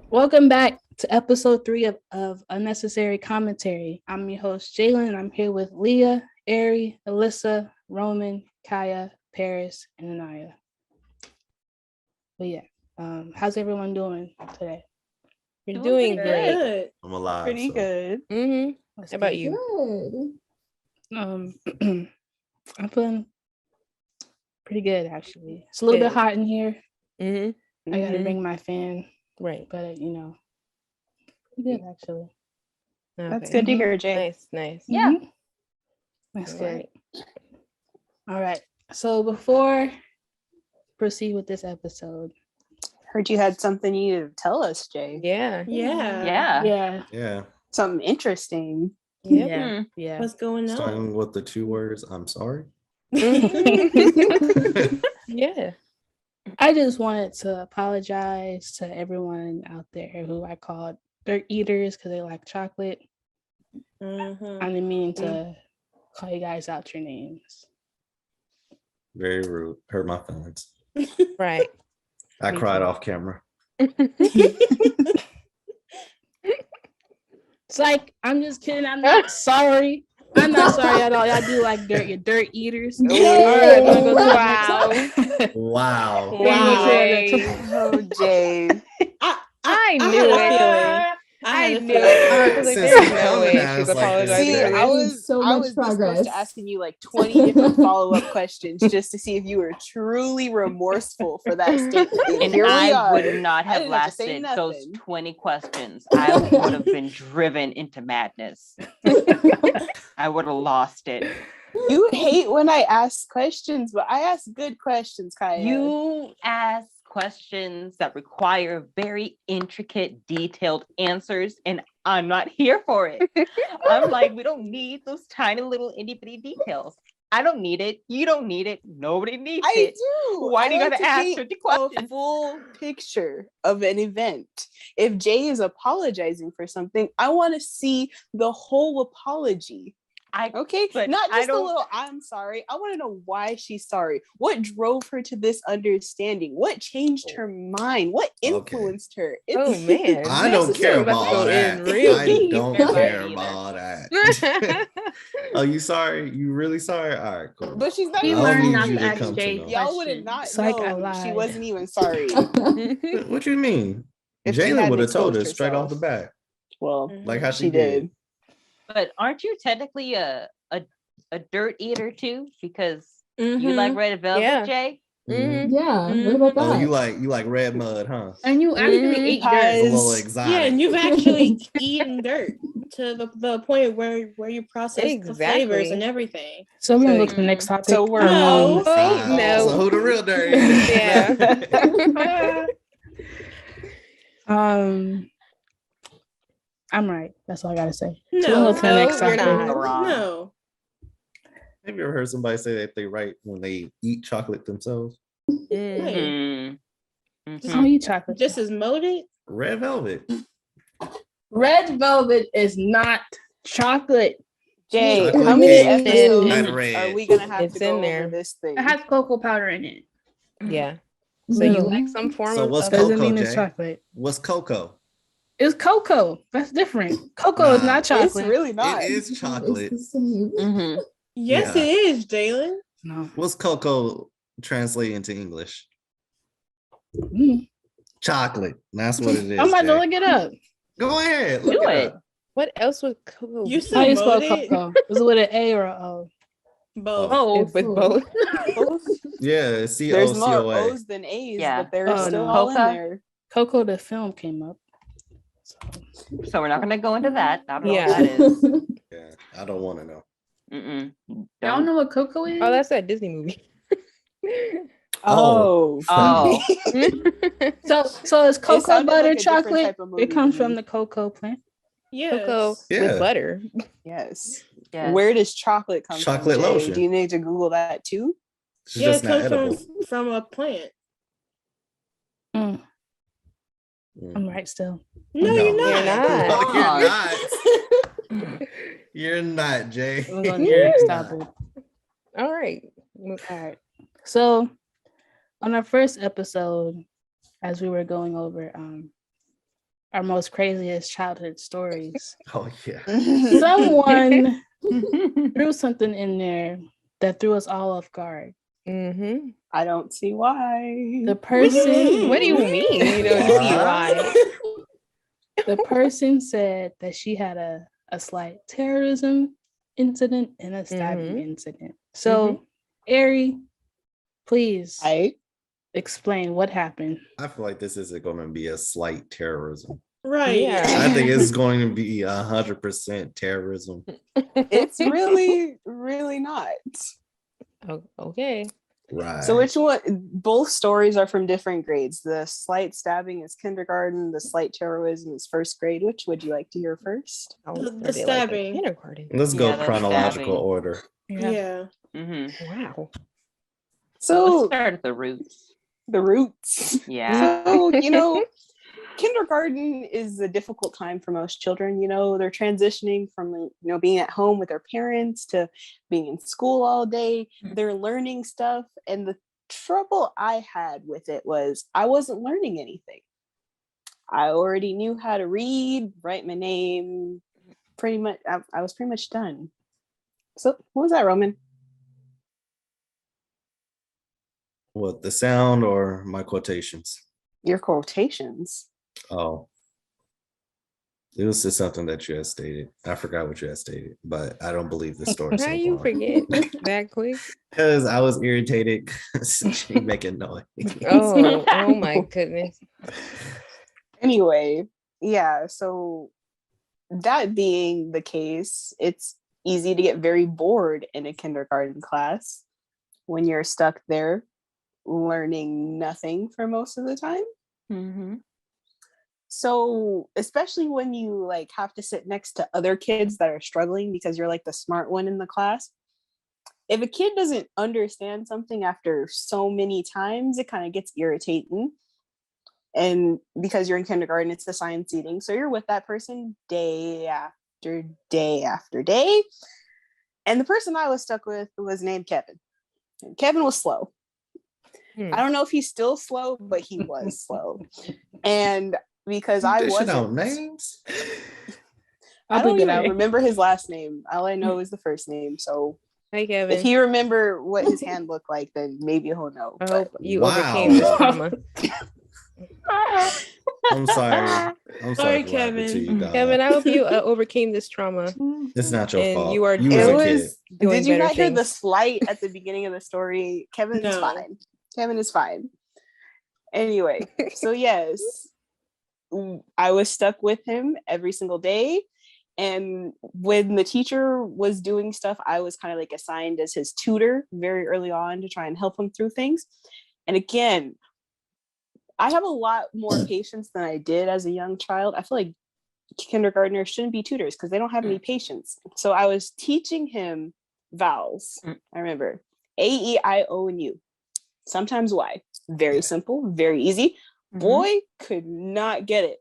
Welcome back to episode 3 of Unnecessary Commentary. I'm your host, Jalyn, and I'm here with Leah, Ari, Alyssa, Roman, Kaya, Paris, and Anaya. But yeah, how's everyone doing today? You're doing great. Good. I'm alive. Pretty good. Mm-hmm. That's How about good. you? I'm feeling pretty good, actually. It's a little bit Good. hot in here. Mm-hmm. I gotta bring my fan, Right. but pretty good, actually. That's Okay. good to hear, Jay. Nice. Yeah. That's All good. right. All right. So before I proceed with this episode, Heard you had something you needed to tell us, Jay. Yeah. yeah, Something interesting. Yep. yeah. What's going on? Starting with the 2 words, I'm sorry. Yeah. I just wanted to apologize to everyone out there who I called dirt eaters because they like chocolate. Mm-hmm. I didn't mean to call you guys out your names. Very rude. Hurt my feelings. Right. I Me cried too. off camera. It's like, I'm just kidding. I'm not sorry. I'm not sorry at all. Y'all do like dirt. You're dirt eaters. All right, wanna go to the next one? Wow. Oh, Jay. I knew had a it. feeling. I had a knew feeling. it. I was like, Since there's you no coming way at she's us like this. apologizing. See, for I this. was so I much was this close progress. to asking you like 20 different follow-up questions just to see if you were truly remorseful for that statement. And Here we I are. would not I have didn't have to say lasted those nothing. 20 questions. I would have been driven into madness. I would have lost it. You hate when I ask questions, but I ask good questions, Kaya. You ask questions that require very intricate, detailed answers, and I'm not here for it. I'm like, we don't need those tiny little itty bitty details. I don't need it. You don't need it. Nobody needs I it. do. Why do you I gotta like to ask paint 50 a questions? full picture of an event. If Jay is apologizing for something, I want to see the whole apology. Okay, but not I just a don't- little I'm sorry. I want to know why she's sorry. What drove her to this understanding? What changed her mind? What influenced her? Oh man. I don't care about all that. I don't care either. about all that. Oh, you sorry? You really sorry? All right, cool. But she's not I We don't learned need not you to to ask come Jay to know. y'all would have not It's like I known she lied. wasn't even sorry. What you mean? If she Jalen hadn't would have told exposed us straight off the herself. bat, Well, like how she did. But aren't you technically a dirt eater too? Because you Mhm. like red velvet, Yeah. Jay? Mm-hmm. Yeah, what about that? Oh, you like red mud, huh? And you actually Mhm. ate It's a dirt. little exotic. Yeah, and you've actually eaten dirt to the point where you process the flavors Exactly. and everything. So we're gonna go So- to the next topic. So we're No. all on the same Oh, no. So who the real dirty is? Yeah. I'm right. That's all I gotta say. No, So we'll go to the next you're topic. not. Wrong. No. Have you ever heard somebody say that they right when they eat chocolate themselves? Mhm. Mhm. Oh, you chocolate. Just as molded. Red velvet. Red velvet is not chocolate. Jay, Chocolate how many cake. episodes Not red. are we gonna have It's to go in there. over this thing? It has cocoa powder in it. Yeah. So you like some form So of what's Doesn't cocoa, mean it's Jay? chocolate. What's cocoa? It's cocoa. That's different. Cocoa is Nah. not It's chocolate. really not. It is chocolate. It's the same. Mhm. Yes, Yeah. it is, Jalyn. No. What's cocoa translate into English? Mm. Chocolate. That's what it is. I'm about to Jay. look it up. Go ahead. Do Look it. up. what else would cocoa? You be? said How you spell molded. cocoa? Is it with an A or a O? Both. Oh, With both. Yeah, There's more COCOA. O's than A's, Yeah. but they're Oh, still no. all in Coca? there. Cocoa the film came up. So, So we're not gonna go into that. I don't know Yeah. what that is. Yeah, I don't want to know. Mm-mm. y'all know what cocoa is? Oh, that's that Disney movie. Oh. Oh. so it's cocoa sounded butter like a different chocolate. type of movie It comes to me. from the cocoa plant. Yes. Cocoa Yeah. with butter. Yes. Yes. Where does chocolate come Chocolate from? Jay? lotion. Do you need to Google that too? It's Yeah, just it not comes edible. from a plant. Mm, Mm. I'm right still. No, No. you're You're not. not. No, you're not. You're not, Jay. We're going to the You're next not. topic. All right. All right. So on our first episode, as we were going over our most craziest childhood stories, Oh yeah. someone threw something in there that threw us all off guard. Mm-hmm. I don't see why. The person, What do you mean? You don't see why? the person said that she had a slight terrorism incident and a stabbing incident. So, Ari, please explain what happened. I feel like this isn't going to be a slight terrorism. Right. Yeah. I think it's going to be 100% terrorism. It's really, really not. Oh, okay. Right. So which one? Both stories are from different grades. The slight stabbing is kindergarten. The slight terrorism is first grade. Which would you like to hear first? The stabbing. Kindergarten. Let's go the chronological stabbing. order. Yeah. Wow. So Let's start at the roots. the roots. Yeah. So, kindergarten is a difficult time for most children. They're transitioning from, being at home with their parents to being in school all day. They're learning stuff. And the trouble I had with it was I wasn't learning anything. I already knew how to read, write my name. Pretty much, I was pretty much done. So what was that, Roman? What, the sound or my quotations? Your quotations. Oh. It was just something that you had stated. I forgot what you had stated, but I don't believe the story. How you forget that quick? Because I was irritated because she making noise. Oh my goodness. Anyway, yeah, so that being the case, it's easy to get very bored in a kindergarten class when you're stuck there learning nothing for most of the time. Mm-hmm. So especially when you have to sit next to other kids that are struggling because you're the smart one in the class. If a kid doesn't understand something after so many times, it kind of gets irritating. And because you're in kindergarten, it's assigned seating. So you're with that person day after day after day. And the person I was stuck with was named Kevin. And Kevin was slow. I don't know if he's still slow, but he was slow. And because I wasn't names. I don't even remember his last name. All I know is the first name. So Hi, Kevin. if you remember what his hand looked like, then maybe he'll know. I hope you Wow. overcame this trauma. I'm sorry. I'm sorry, Kevin. To you, dog. Kevin, I hope you overcame this trauma. It's not your And fault. you are you It was a kid. was. doing Did you better not hear the things. slight at the beginning of the story? Kevin's No. fine. Kevin is fine. Anyway, so yes, I was stuck with him every single day. And when the teacher was doing stuff, I was kind of assigned as his tutor very early on to try and help him through things. And again, I have a lot more patience than I did as a young child. I feel like kindergartners shouldn't be tutors because they don't have any patience. So I was teaching him vowels. I remember A, E, I, O, and U. Sometimes Y. Very simple, very easy. Boy could not get it.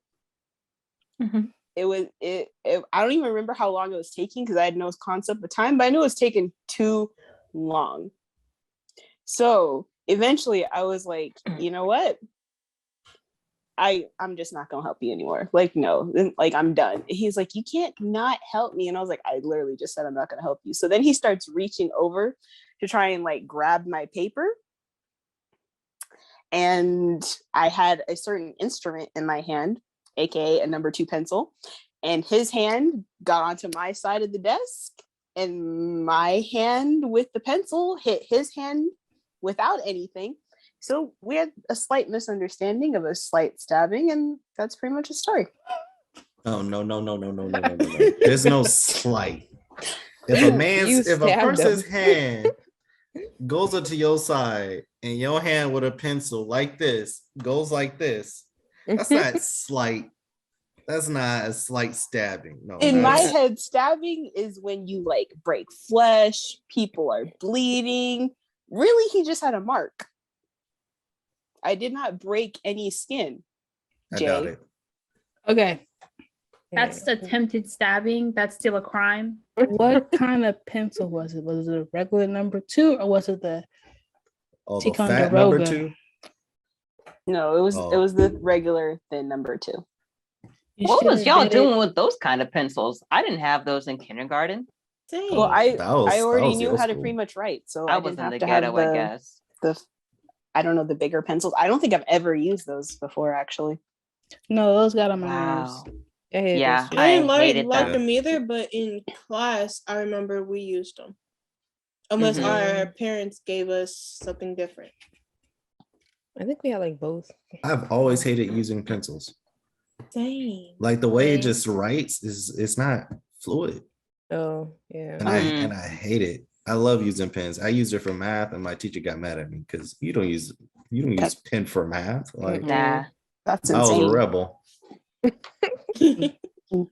It was I don't even remember how long it was taking because I had no concept of time, but I knew it was taking too long. So eventually I was like, you know what? I'm just not gonna help you anymore. No, I'm done. He's like, you can't not help me. And I was like, I literally just said I'm not gonna help you. So then he starts reaching over to try and grab my paper. And I had a certain instrument in my hand, aka a number 2 pencil, and his hand got onto my side of the desk, and my hand with the pencil hit his hand without anything. So we had a slight misunderstanding of a slight stabbing, and that's pretty much the story. Oh no. There's no slight. If a person's hand goes up to your side and your hand with a pencil like this goes like this, that's not slight. That's not a slight stabbing. No. In my head, stabbing is when you break flesh, people are bleeding. Really, he just had a mark. I did not break any skin. I doubt it. Okay. That's attempted stabbing. That's still a crime. What kind of pencil was it? Was it a regular number 2 or was it the Oh, the fat number 2? No, it was the regular thin number 2. What was y'all doing with those kind of pencils? I didn't have those in kindergarten. Dang. Well, I That already was knew your how to school. pretty much write, so I I was didn't in have the to ghetto, have I guess. I don't know, the bigger pencils. I don't think I've ever used those before, actually. No, those got on my Wow. nerves. Yeah, I didn't hated like them. them either, but in class, I remember we used them. Unless our parents gave us something different. I think we had like both. I've always hated using pencils. Same. Like the way it just writes it's not fluid. Oh, yeah. And I hate it. I love using pens. I used it for math, and my teacher got mad at me because you don't use pen for math. Like, Nah. That's I was a insane. rebel.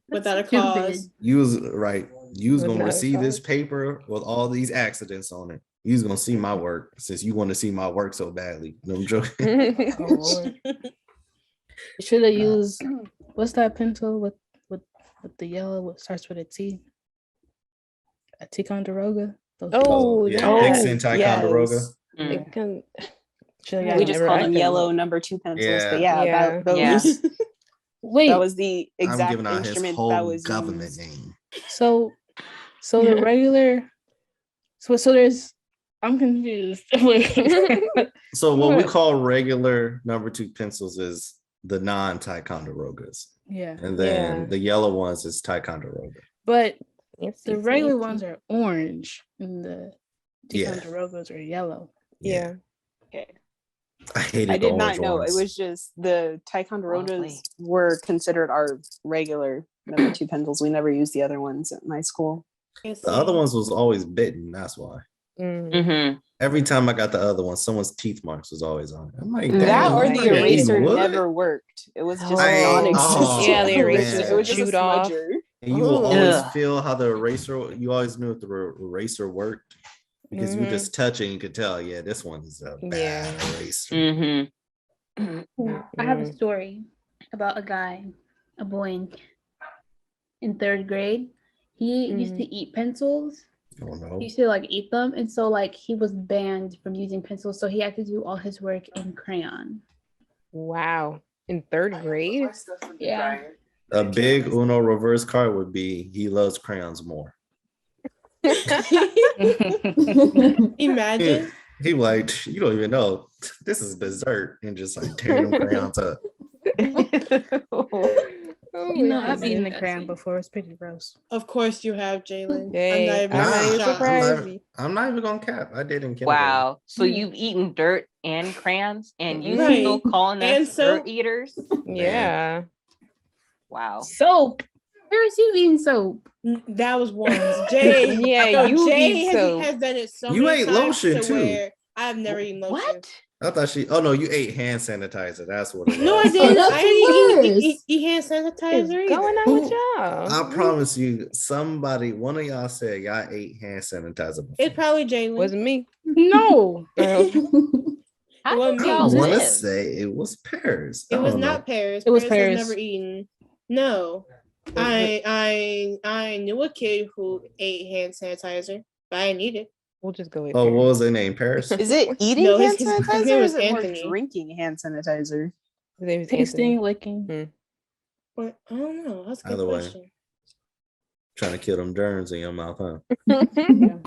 Without a cause. You was right. You was gonna Without a receive this cause. paper with all these accidents on it. You was gonna see my work since you want to see my work so badly. No, I'm joking. Oh, Lord. You should have used what's that pencil with the yellow? What starts with a T? A Ticonderoga. Oh, yeah, Dixon Ticonderoga. It can, We just call them yellow number 2 pencils, but those. Wait, that was the exact I'm giving out his instrument whole that was government used. name. So the regular. So there's. I'm confused. So what we call regular number 2 pencils is the non-Ticonderogas. Yeah. And then the yellow ones is Ticonderoga. But the regular ones are orange and the Ticonderogas are yellow. Yeah. Okay. I hated I did the not orange know. ones. It was just the Ticonderogas were considered our regular number 2 pencils. We never used the other ones at my school. The other ones was always bitten. That's why. Every time I got the other one, someone's teeth marks was always on it. I'm like, that or the eraser wood? never worked. It was just non-existent. Yeah, the eraser it was just chewed a off. smudger. And you will always feel how the eraser. You always knew if the eraser worked because you just touch it, and you could tell. Yeah, this one is a bad eraser. I have a story about a boy in 3rd grade. He used to eat pencils. Oh no! He used to eat them, and so he was banned from using pencils. So he had to do all his work in crayon. Wow! In 3rd grade? Yeah. A big Uno reverse card would be he loves crayons more. Imagine. He like, you don't even know this is dessert, and just tearing them crayons up. I've eaten a crayon before. It's pretty gross. Of course you have, Jalen. Hey, I'm not even surprised. I'm not even gonna cap. I did in kindergarten. Wow. So you've eaten dirt and crayons, and you Right. still calling us And dirt eaters? Yeah. Wow. Soap. Where's you eating soap? That was once. Jay. Yeah, you Jay eat soap. has done it so You many ate times lotion to too. where I've never eaten lotion. What? I thought oh no, you ate hand sanitizer. That's what it was. No, I didn't. I didn't eat hand sanitizer either. Going on with y'all? I promise you, one of y'all said y'all ate hand sanitizer before. It's probably Jalen. Wasn't me. No. How Well, did me. I y'all want to live? say it was Paris. It I was don't not know. Paris. It was Has Paris. never eaten. No. I knew a kid who ate hand sanitizer, but I didn't eat it. We'll just go with Oh, Paris. what was their name? Paris. Is it eating No, hand his sanitizer name or was is it more Anthony. drinking hand sanitizer? His name is Tasting, Anthony. licking. But I don't know. That's a good Either way. question. Trying to kill them germs in your mouth, huh? Yeah.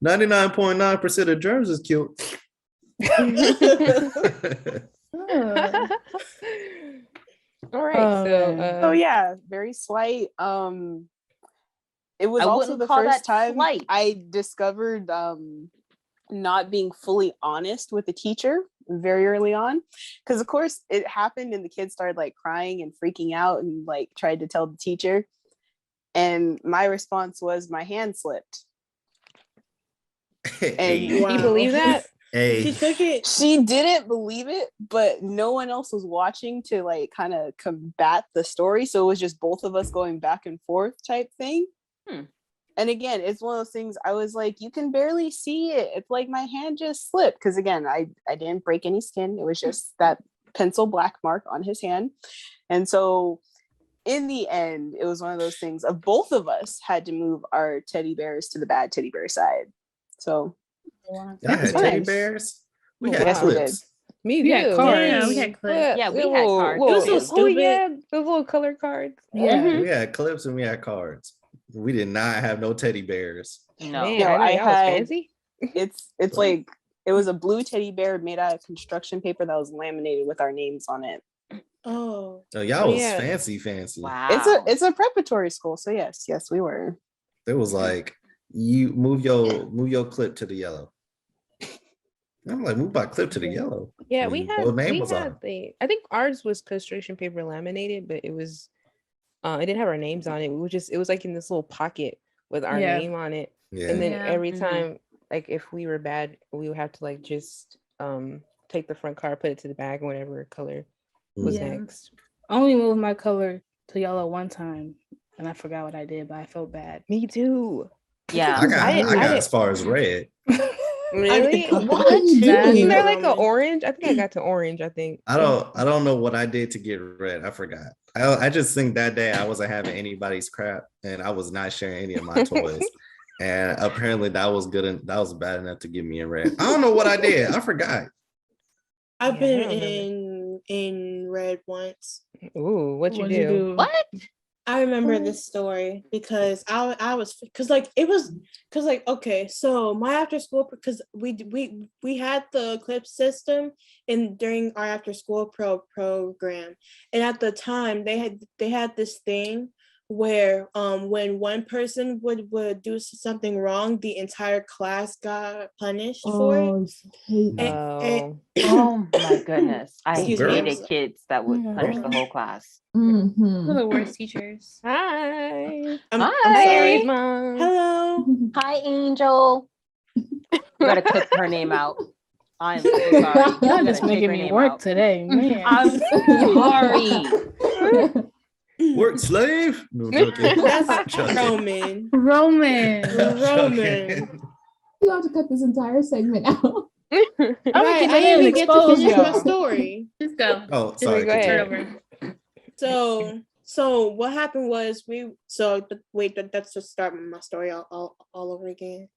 99.9% of germs is killed. All right. So yeah, very slight. It was I also wouldn't the call first that time slight. I discovered not being fully honest with the teacher very early on, because of course it happened and the kids started crying and freaking out and tried to tell the teacher, and my response was my hand slipped. And Wow. You believe that? She took it. She didn't believe it, but no one else was watching to kind of combat the story, so it was just both of us going back and forth type thing. And again, it's one of those things I was like, you can barely see it. It's like my hand just slipped. Because again, I didn't break any skin. It was just that pencil black mark on his hand. And so in the end, it was one of those things of both of us had to move our teddy bears to the bad teddy bear side. So I had teddy bears. We had clips. Me We had too. cards. Yeah, we had clips. Yeah, we had cards. It was so Oh stupid. yeah, those little color cards. Yeah. We had clips and we had cards. We did not have no teddy bears. No. Man, No, I know I y'all was had- fancy. It's like it was a blue teddy bear made out of construction paper that was laminated with our names on it. Oh. So y'all was Yeah. fancy. Wow. It's a preparatory school, so yes, we were. It was like you move your clip to the yellow. I'm like, move my clip to the yellow. Yeah, we What name we was on had it? the. I think ours was construction paper laminated, but it was. It didn't have our names on it. It was like in this little pocket with our Yeah. name on it. Yeah. And then Yeah. every Mhm. time, like if we were bad, we would have to like just take the front card, put it to the back, and whatever color was Yeah. next. I only moved my color to yellow one time, and I forgot what I did, but I felt bad. Me too. Yeah. I got I didn't- as far as red. Really? What? Isn't there like Roman. an orange? I think I got to orange. I think. I don't know what I did to get red. I forgot. I just think that day I wasn't having anybody's crap and I was not sharing any of my toys. And apparently that was good and that was bad enough to get me in red. I don't know what I did. I forgot. I've Yeah, I been don't remember. in red once. Ooh, what you What'd do? What? I remember this story because I was because like it was because like okay, so my after school because we had the clip system in during our after school program, and at the time they had this thing where when one person would do something wrong, the entire class got punished for it. Oh, Oh my goodness. I Excuse me. hated kids that would punish the whole class. We're Mhm. the worst teachers. hi. I'm Hi. sorry. Mom. Hello. Hi, Angel. You gotta clip her name out. I'm so sorry. You Y'all gotta just take making her me name work out. today, man. I'm sorry. Work slave? No, I'm joking. That's Joking. Roman. Roman. I'm Roman. joking. You have to cut this entire segment out. Right, I didn't even get to expose finish my y'all. story. Just go. Oh, Just sorry. go start ahead. over. So what happened was that's to start my story all over again.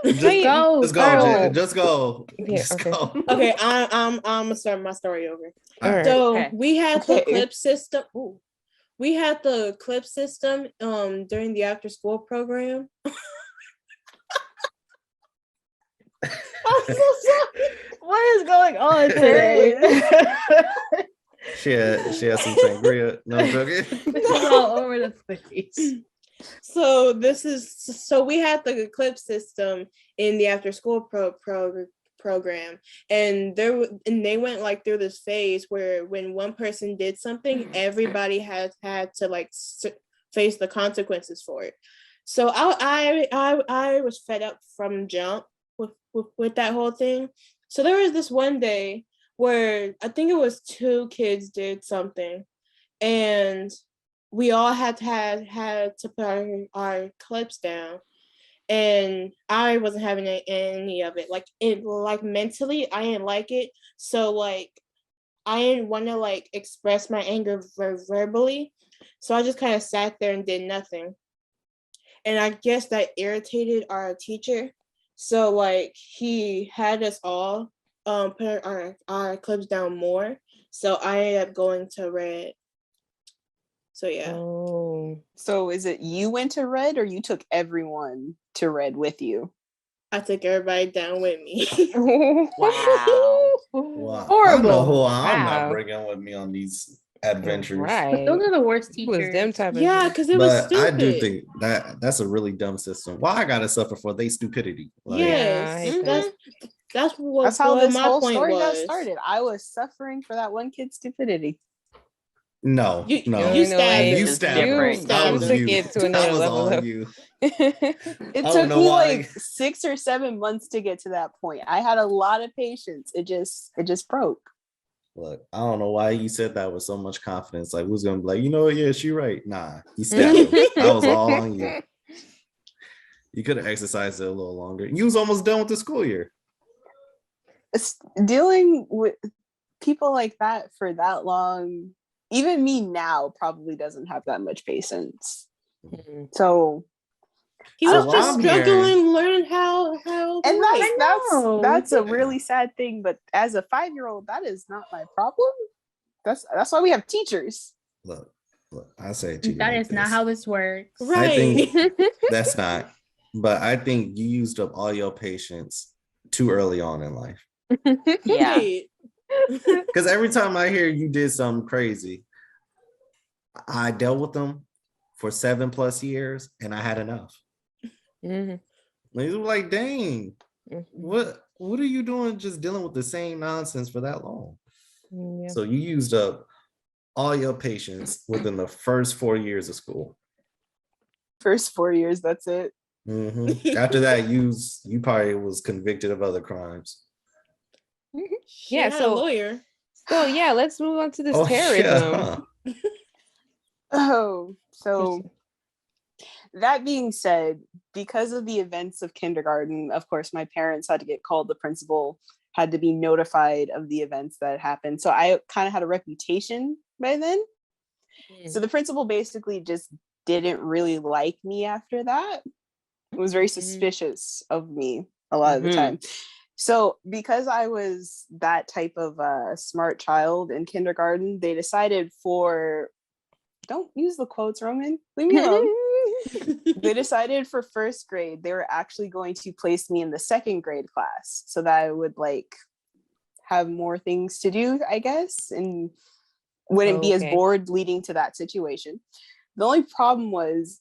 Just Go. Just go. Oh. Just go. Yeah, Just okay. go. Okay, I'm gonna start my story over. All right. So Okay. we had the Okay. clip system. Ooh. We had the clip system during the after school program. I'm so sorry. What is going on today? She had some sangria. No, I'm joking. It's all over the place. So we had the clip system in the after school program, and they went like through this phase where when one person did something, everybody had to like face the consequences for it. So I was fed up from jump with that whole thing. So there was this one day where I think it was 2 kids did something, and we all had to put our clips down, and I wasn't having any of it. Like mentally, I didn't like it. So like I didn't want to like express my anger verbally. So I just kind of sat there and did nothing. And I guess that irritated our teacher. So like he had us all put our clips down more. So I ended up going to red. So yeah. Oh. So is it you went to red or you took everyone to red with you? I took everybody down with me. Wow. Wow. Horrible. I don't know who I'm Wow. not bringing with me on these adventures. Right. Those are the worst It was teachers. them type of Yeah, because it was But stupid. I do think that's a really dumb system. Why I gotta suffer for their stupidity? Like, Yes, I hate that's That's what how this my whole point story got was. started. I was suffering for that one kid's stupidity. no, You stabbed you him. stabbed different. him. That You was took you. it to another That was level, all though. you. It I took don't know me why. like 6 or 7 months to get to that point. I had a lot of patience. It just broke. Look, I don't know why you said that with so much confidence. Like, who's gonna be like, you know what? Yeah, she right. Nah, he stabbed him. That was all on you. You could have exercised it a little longer. You was almost done with the school year. Dealing with people like that for that long, even me now probably doesn't have that much patience. Mhm. So He was So just I'm struggling, hearing- learning how And know. that's a really sad thing. But as a 5-year-old, that is not my problem. That's why we have teachers. Look, I say it to you That like is not this. how this works. I think right. that's not. But I think you used up all your patience too early on in life. Yeah. Right. Because every time I hear you did something crazy, I dealt with them for 7+ years and I had enough. Mhm. Like, it was like, dang, Mhm. what are you doing just dealing with the same nonsense for that long? Yeah. So you used up all your patience within the first 4 years of school. First 4 years, that's it. After that, you probably was convicted of other crimes. Yeah, Not so- a lawyer. So yeah, let's move on to this Oh, terrorism. yeah. Oh, so that being said, because of the events of kindergarten, of course, my parents had to get called. The principal had to be notified of the events that happened. So I kind of had a reputation by then. So the principal basically just didn't really like me after that. It was very suspicious of me a lot of the time. So because I was that type of smart child in kindergarten, they decided don't use the quotes, Roman, leave me alone. They decided for first grade, they were actually going to place me in the second grade class so that I would like have more things to do, I guess, and wouldn't be as Okay. bored leading to that situation. The only problem was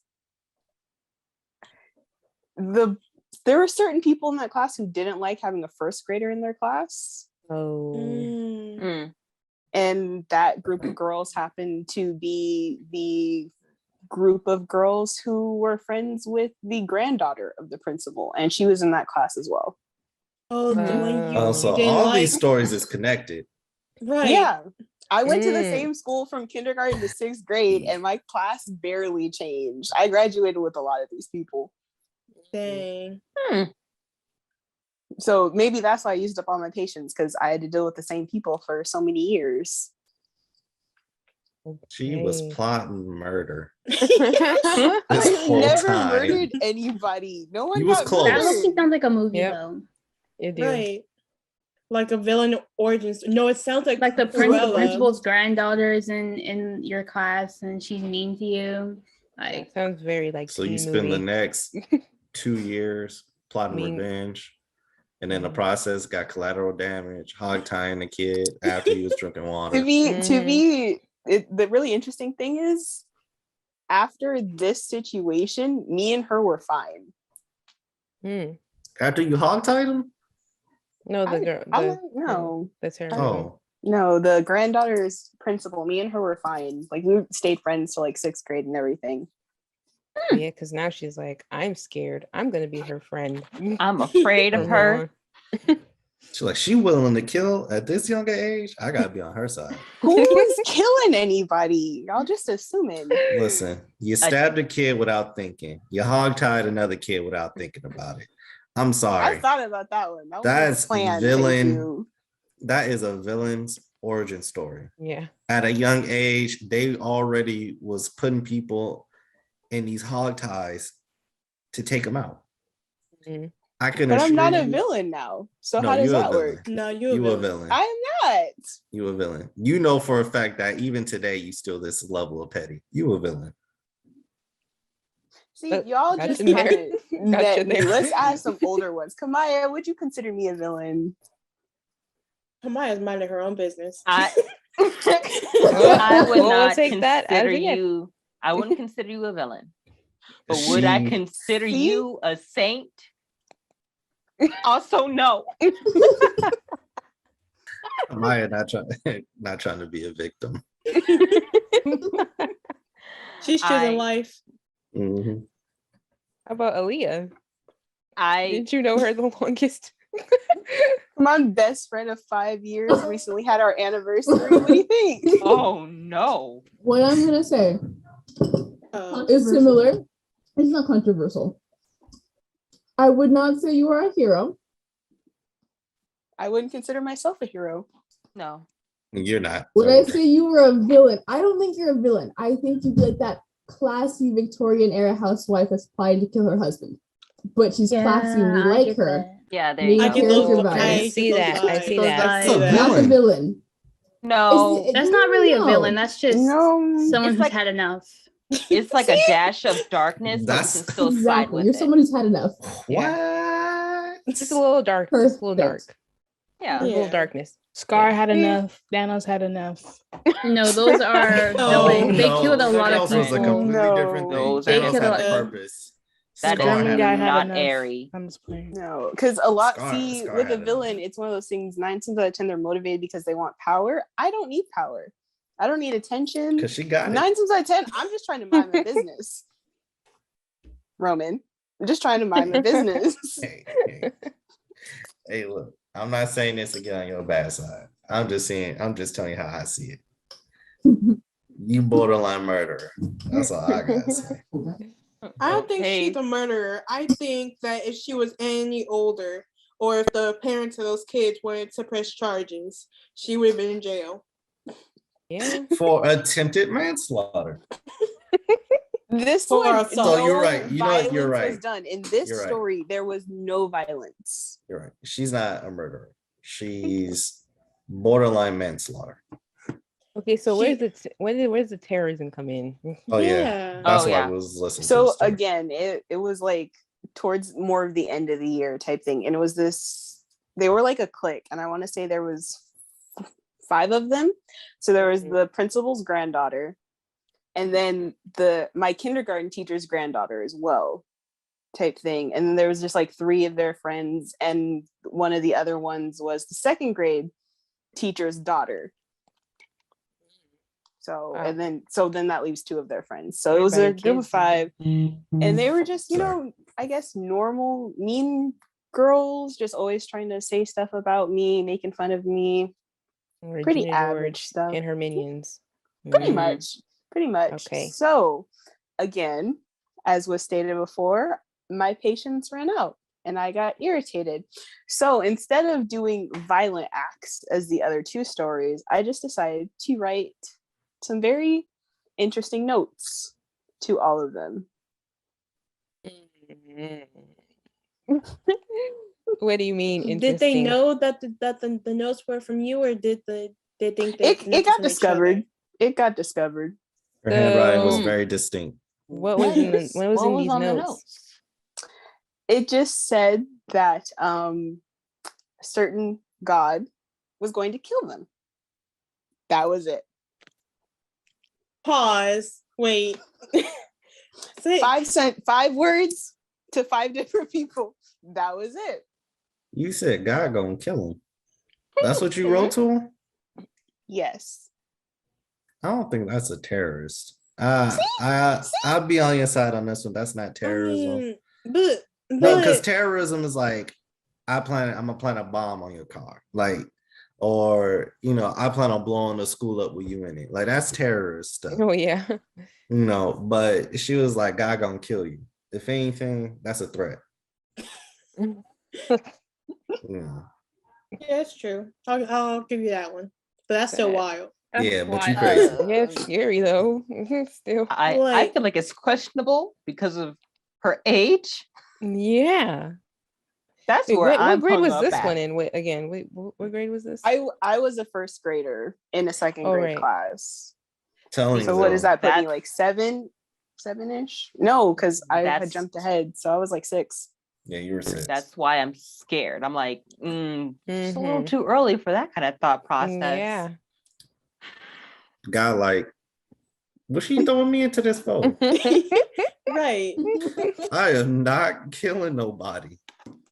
there were certain people in that class who didn't like having a first grader in their class. Oh. Mm. And that group of girls happened to be the group of girls who were friends with the granddaughter of the principal, and she was in that class as well. Oh, the one you, So you didn't all like. these stories is connected. Right. Yeah, I went to the same school from kindergarten to 6th grade, and my class barely changed. I graduated with a lot of these people. Dang. So maybe that's why I used up all my patience, because I had to deal with the same people for so many years. She was plotting murder. I whole never time. murdered anybody. No one You was got close. That murdered. looks sounds like a movie Yep. though. You do. Right. Like a villain origin story. No, it sounds like Like the Cruella. principal's granddaughter is in your class and she's mean to you. Like That sounds very like So you teen spend the movie. next 2 years plotting Mean. revenge, and in the process got collateral damage, hog tying the kid after he was drinking water. To be the really interesting thing is, after this situation, me and her were fine. After you hog tied him? No, the girl. No, That's her. Oh, no, the granddaughter's principal. Me and her were fine. Like we stayed friends till like 6th grade and everything. Yeah, because now she's like, I'm scared. I'm gonna be her friend. I'm afraid of From her. now on. she's like, she willing to kill at this younger age? I gotta be on her side. Who's killing anybody? Y'all just assuming. Listen, you stabbed a kid without thinking. You hog tied another kid without thinking about it. I'm sorry. I thought about that one. That That's was planned. villain. That is a villain's origin story. Yeah. At a young age, they already was putting people in these hog ties to take them out. I can But I'm not a you- villain now. So No, how does you're a that villain. work? No, You a villain. I am not. You a villain. You know for a fact that even today you still this level of petty. You a villain. See, But y'all got just you kind there. of Got net you me. there. Let's ask some older ones. Kamaya, would you consider me a villain? Kamaya's minding her own business. I would we'll not take that as consider a yes. you. I wouldn't consider you a villain. But would I She- consider See? you a saint? Also, no. Maya not trying to be a victim. She's choosing life. Mhm. How about Aaliyah? I Didn't you know her the longest? My best friend of 5 years recently had our anniversary. What do you think? oh no. What I'm gonna say is similar. It's not controversial. I would not say you are a hero. I wouldn't consider myself a hero. No. You're not. Would I say you were a villain? I don't think you're a villain. I think you'd be like that classy Victorian era housewife that's plotting to kill her husband. But she's classy and we like her. That. Yeah, there you I go. get those. Character I vibes. see that. I see Those that. vibes. Not the villain. No, That's not really a villain. That's just No, someone it's who's like- had enough. it's like a dash of darkness, but we That's- can still side Exactly. with You're it. someone who's had enough. What? Just a little dark. Just a little dark. Perfect. Yeah. A little darkness. Scar Yeah. had enough. Thanos had enough. No, those are No, villains. They killed a lot of Thanos was a people. completely different thing. No, they Thanos killed had a a lot- purpose. That Scar is had guy enough. had not enough. airy. I'm just playing. no, because a lot. Scar- see, Scar with a had villain, enough. it's one of those things. 9 times out of 10, they're motivated because they want power. I don't need power. I don't need attention. Because she got 9 it. times out of 10, I'm just trying to mind my business. Roman, I'm just trying to mind my business. Hey, look, I'm not saying this to get on your bad side. I'm just telling you how I see it. You borderline murderer. That's all I gotta say. I don't think Okay. she's a murderer. I think that if she was any older, or if the parents of those kids wanted to press charges, she would have been in jail. Yeah. For attempted manslaughter. This For one, assault. So you're right. You know what? You're violence was right. done. In this You're right. story, there was no violence. You're right. She's not a murderer. She's borderline manslaughter. Okay, so where's the terrorism come in? Oh yeah. That's Oh, why yeah. I was listening to So the story. again, it was like towards more of the end of the year type thing, and it was this. They were like a clique, and I want to say there was 5 of them. So there was the principal's granddaughter, and then my kindergarten teacher's granddaughter as well, type thing. And then there was just like 3 of their friends, and one of the other ones was the 2nd grade teacher's daughter. So Wow. and then that leaves 2 of their friends. So it was a Everybody group of kids. 5, and they were just Sorry. I guess normal mean girls, just always trying to say stuff about me, making fun of me. Pretty Regina average George stuff. and her minions. Pretty Mhm. much. Okay. So again, as was stated before, my patience ran out and I got irritated. So instead of doing violent acts as the other 2 stories, I just decided to write some very interesting notes to all of them. What do you mean? Did they interesting? know that the notes were from you, or did they think they It got discovered. It got discovered. Her handwriting was So- very distinct. What was in the, what was What in was these on the notes? It just said that a certain god was going to kill them. That was it. Pause. Wait. Say- 5 words to 5 different people. That was it. You said God gonna kill him. That's what you wrote to him? Yes. I don't think that's a terrorist. I'll be on your side on this one. That's not terrorism. I mean, but No, because terrorism is like I'm gonna plant a bomb on your car, like, or I plan on blowing the school up with you in it. Like that's terrorist stuff, Oh yeah. But she was like, God gonna kill you. If anything, that's a threat. Yeah, yeah, it's true. I'll give you that one. But that's still wild. That's yeah, but you wild. crazy. Yeah, it's scary though. Still. I Like- feel like it's questionable because of her age. Yeah. That's Wait, where what I'm grade hung was up this at. one in? Wait, again, what grade was this? I was a 1st grader in a 2nd Oh, grade right. class. Telling So you, what does that put me, That- like 7-ish? No, because I had That's- jumped ahead. So I was like 6. Yeah, you were 6. That's why I'm scared. I'm like, it's a little Mhm. too early for that kind of thought process. Yeah. God, like, what she throwing me into this for? Right. I am not killing nobody.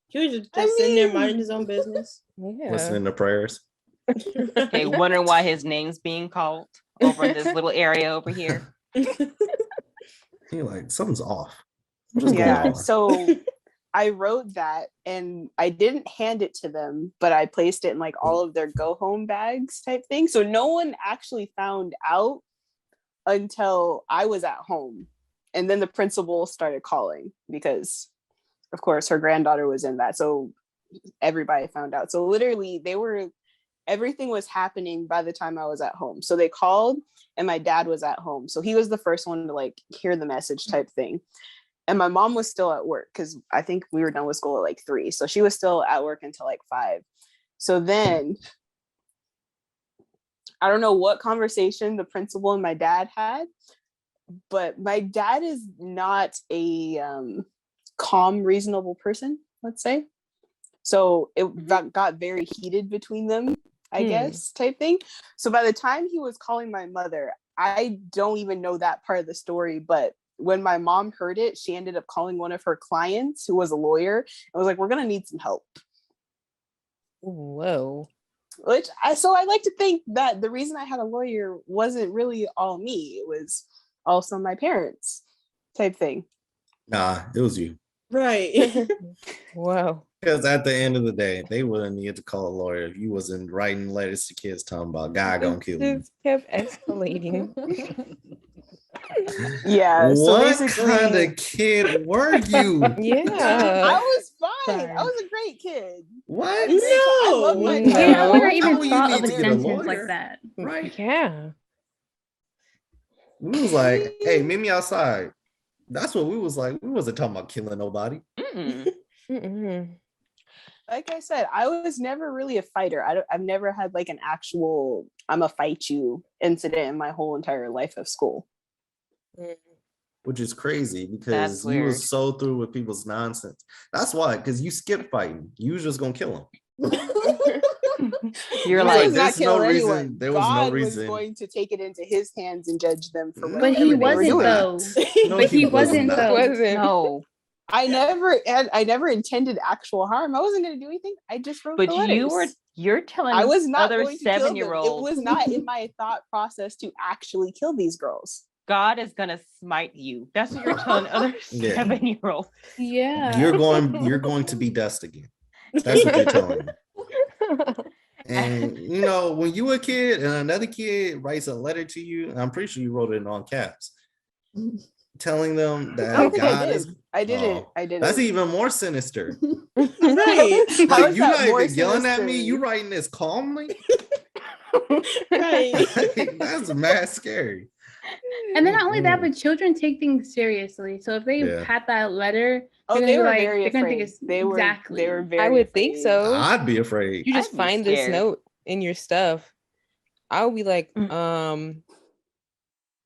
He was just I sitting there mean- minding his own business. Yeah. Listening to prayers. Okay, wondering why his name's being called over in this little area over here. He like something's off. What's going Yeah. on? So I wrote that and I didn't hand it to them, but I placed it in like all of their go home bags type thing. So no one actually found out until I was at home. And then the principal started calling because, of course, her granddaughter was in that. So everybody found out. So literally, they were everything was happening by the time I was at home. So they called and my dad was at home. So he was the first one to like hear the message type thing. And my mom was still at work because I think we were done with school at like 3. So she was still at work until like 5. So then I don't know what conversation the principal and my dad had, but my dad is not a calm, reasonable person, let's say. So it got very heated between them, I guess, type thing. So by the time he was calling my mother, I don't even know that part of the story, but when my mom heard it, she ended up calling one of her clients who was a lawyer and was like, we're going to need some help. Whoa. So I like to think that the reason I had a lawyer wasn't really all me. It was also my parents type thing. Nah, it was you. Right. Wow. Because at the end of the day, they wouldn't need to call a lawyer if you wasn't writing letters to kids talking about God gonna kill you. Just kept escalating. Yeah. What so basically, kind of kid were you? Yeah. I was fine. Sorry. I was a great kid. No. I love my No. Wait, I would not How even will you thought need of a to get a sentence lawyer? like that. Right? Yeah. We was like, hey, meet me outside. That's what we was like. We wasn't talking about killing nobody. Like I said, I was never really a fighter. I've never had like an actual I'm a fight you incident in my whole entire life of school. Which is crazy because you was so through with people's nonsense. That's why, because you skip fighting. You was just gonna kill them. You're I like, was not there's no killing reason. anyone. There was God no reason. was going to take it into his hands and judge them for No, But whatever he they were wasn't doing. though. No, But he was wasn't not. though. no. I never intended actual harm. I wasn't going to do anything. I just wrote But the letters. you're telling I was not other going to kill them. 7-year-olds. It was not in my thought process to actually kill these girls. God is gonna smite you. That's what you're telling other Yeah. 7-year-olds. Yeah. You're going to be dust again. That's what you're telling me. And you know, when you were a kid and another kid writes a letter to you, and I'm pretty sure you wrote it in all caps, telling them that I don't think God I did. is. I didn't. Oh, I didn't. That's even more sinister. Right. How Like is you're that not more even yelling at me. sinister? You writing this calmly. Right. That's mad scary. And then not only that, but children take things seriously. So if they Yeah. had that letter, Oh, they're they gonna be were like, very they're gonna think afraid. it's They were exactly. very I would think afraid. so. I'd be afraid. You just I'd be find this scared. note in your stuff. I would be like, I'm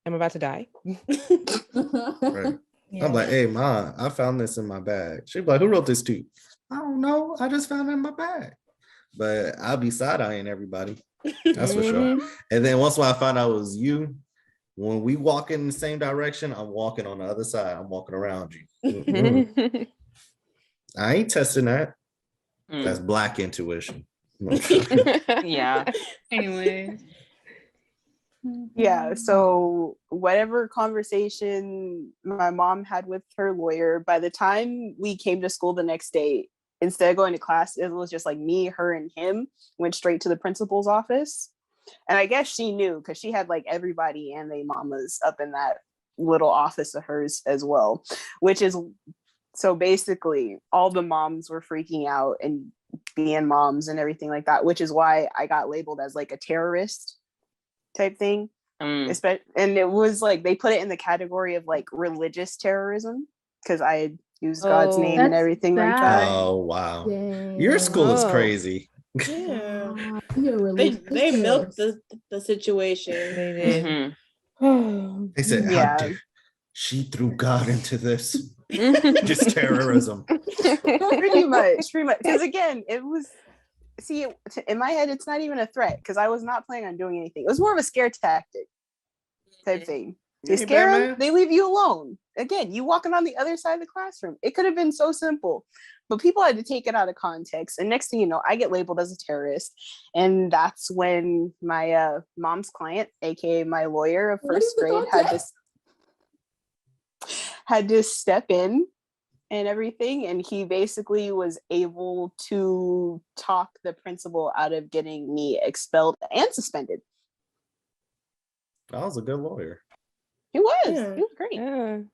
about to die. Right. Yeah. I'm like, hey, Ma, I found this in my bag. She'd be like, who wrote this to you? I don't know. I just found it in my bag. But I'll be side-eyeing everybody. That's for sure. And then once I found out it was you, when we walk in the same direction, I'm walking on the other side. I'm walking around you. I ain't testing that. That's black intuition. Yeah. Anyways. Yeah, so whatever conversation my mom had with her lawyer, by the time we came to school the next day, instead of going to class, it was just like me, her, and him went straight to the principal's office. And I guess she knew because she had like everybody and their mamas up in that little office of hers as well, which is so basically all the moms were freaking out and being moms and everything like that, which is why I got labeled as like a terrorist type thing. And it was like they put it in the category of like religious terrorism because I had used God's name and everything like that. Oh wow. Dang. Your school is crazy. Yeah. You're They milked the situation. They did. They said, how dare she threw God into this. Just terrorism. Pretty much. Because again, it was in my head, it's not even a threat because I was not planning on doing anything. It was more of a scare tactic type thing. You scare them, they leave you alone. Again, you walking on the other side of the classroom. It could have been so simple, but people had to take it out of context. And next thing you know, I get labeled as a terrorist. And that's when my mom's client, aka my lawyer of first grade, had to step in and everything, and he basically was able to talk the principal out of getting me expelled and suspended. I was a good lawyer. He was. Yeah. He was great.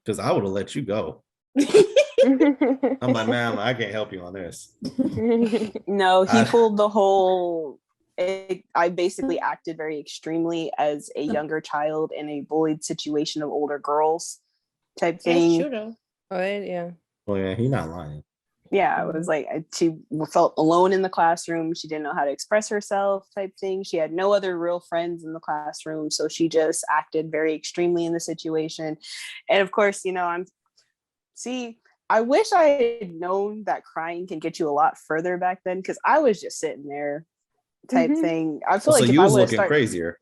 Because I would have let you go. I'm like, ma'am, I can't help you on this. No, he pulled the whole I basically acted very extremely as a younger child in a bullied situation of older girls type thing. That's true though. Oh, yeah. Oh yeah, he's not lying. Yeah, it was like she felt alone in the classroom. She didn't know how to express herself type thing. She had no other real friends in the classroom. So she just acted very extremely in the situation. And of course, I wish I had known that crying can get you a lot further back then, because I was just sitting there type thing. I feel So like if you I was would have looking started crazier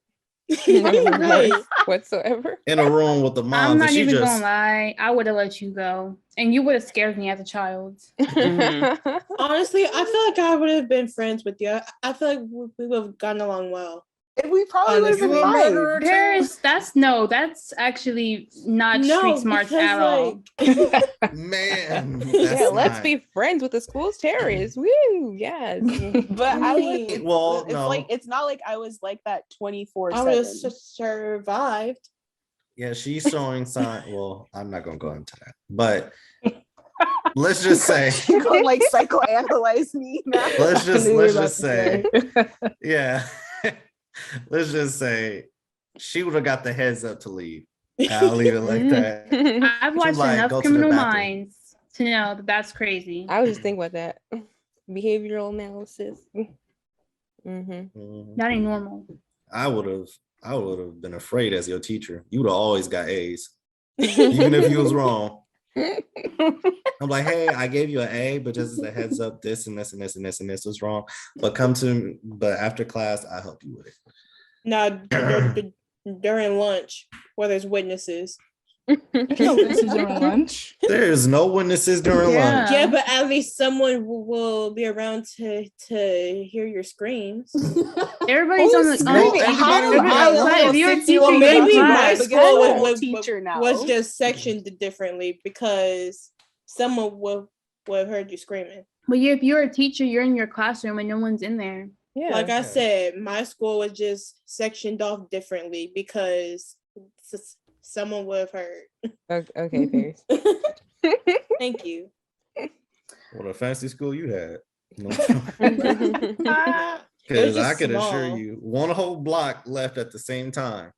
Right. Whatsoever. in a room with the mom. I'm not and she even just gonna lie. I would have let you go, and you would have scared me as a child. Honestly, I feel like I would have been friends with you. I feel like we would have gotten along well. we probably would have been Honestly. fine. Paris, that's actually not street smarts at all. man. Yeah, let's not- be friends with the school's terrorists. Woo, yes. But I mean, Well, it's no. like it's not like I was like that I would 24/7. have survived. Yeah, she's showing sign. Well, I'm not gonna go into that, but let's just say, She gonna like psychoanalyze me now. let's I knew you were just about to say, yeah, let's just say she would have got the heads up to leave. I'll leave it like that. I've watched like, enough go to the Criminal bathroom. Minds to know that that's crazy. I was just thinking about that. Behavioral analysis. That ain't normal. I would have been afraid as your teacher. You would have always got A's, even if you was wrong. I'm like, hey, I gave you an A, but just as a heads up, this and this and this and this and this was wrong. But after class, I help you with it. Now during lunch, where there's witnesses. There's no witnesses during lunch. There's no witnesses during lunch. Yeah, but at least someone will be around to hear your screams. Everybody's on the screaming? How am I a little if you're a 6-year-old teacher, Well, you're maybe in my class. But school I'm a was teacher now. was just sectioned differently because someone would have heard you screaming. But if you're a teacher, you're in your classroom and no one's in there. Yeah. Like I said, my school was just sectioned off differently because someone would have heard. Okay, Paris. Thank you. What a fancy school you had. No. It was Because just I could assure small. you, one whole block left at the same time.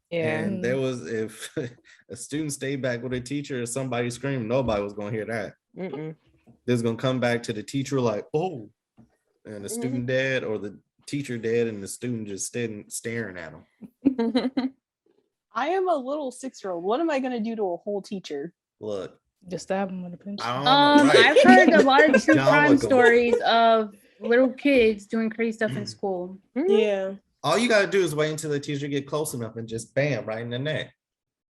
Yeah. And there was, if a student stayed back with a teacher or somebody screamed, nobody was going to hear that. They're going to come back to the teacher like, oh, and the student dead, or the teacher dead and the student just staring at them. I am a little 6-year-old. What am I going to do to a whole teacher? Look, Just stab him with a pencil. I've heard a lot of true John crime Wickham. stories of little kids doing crazy stuff in school. Yeah. all you got to do is wait until the teacher get close enough and just bam, right in the neck.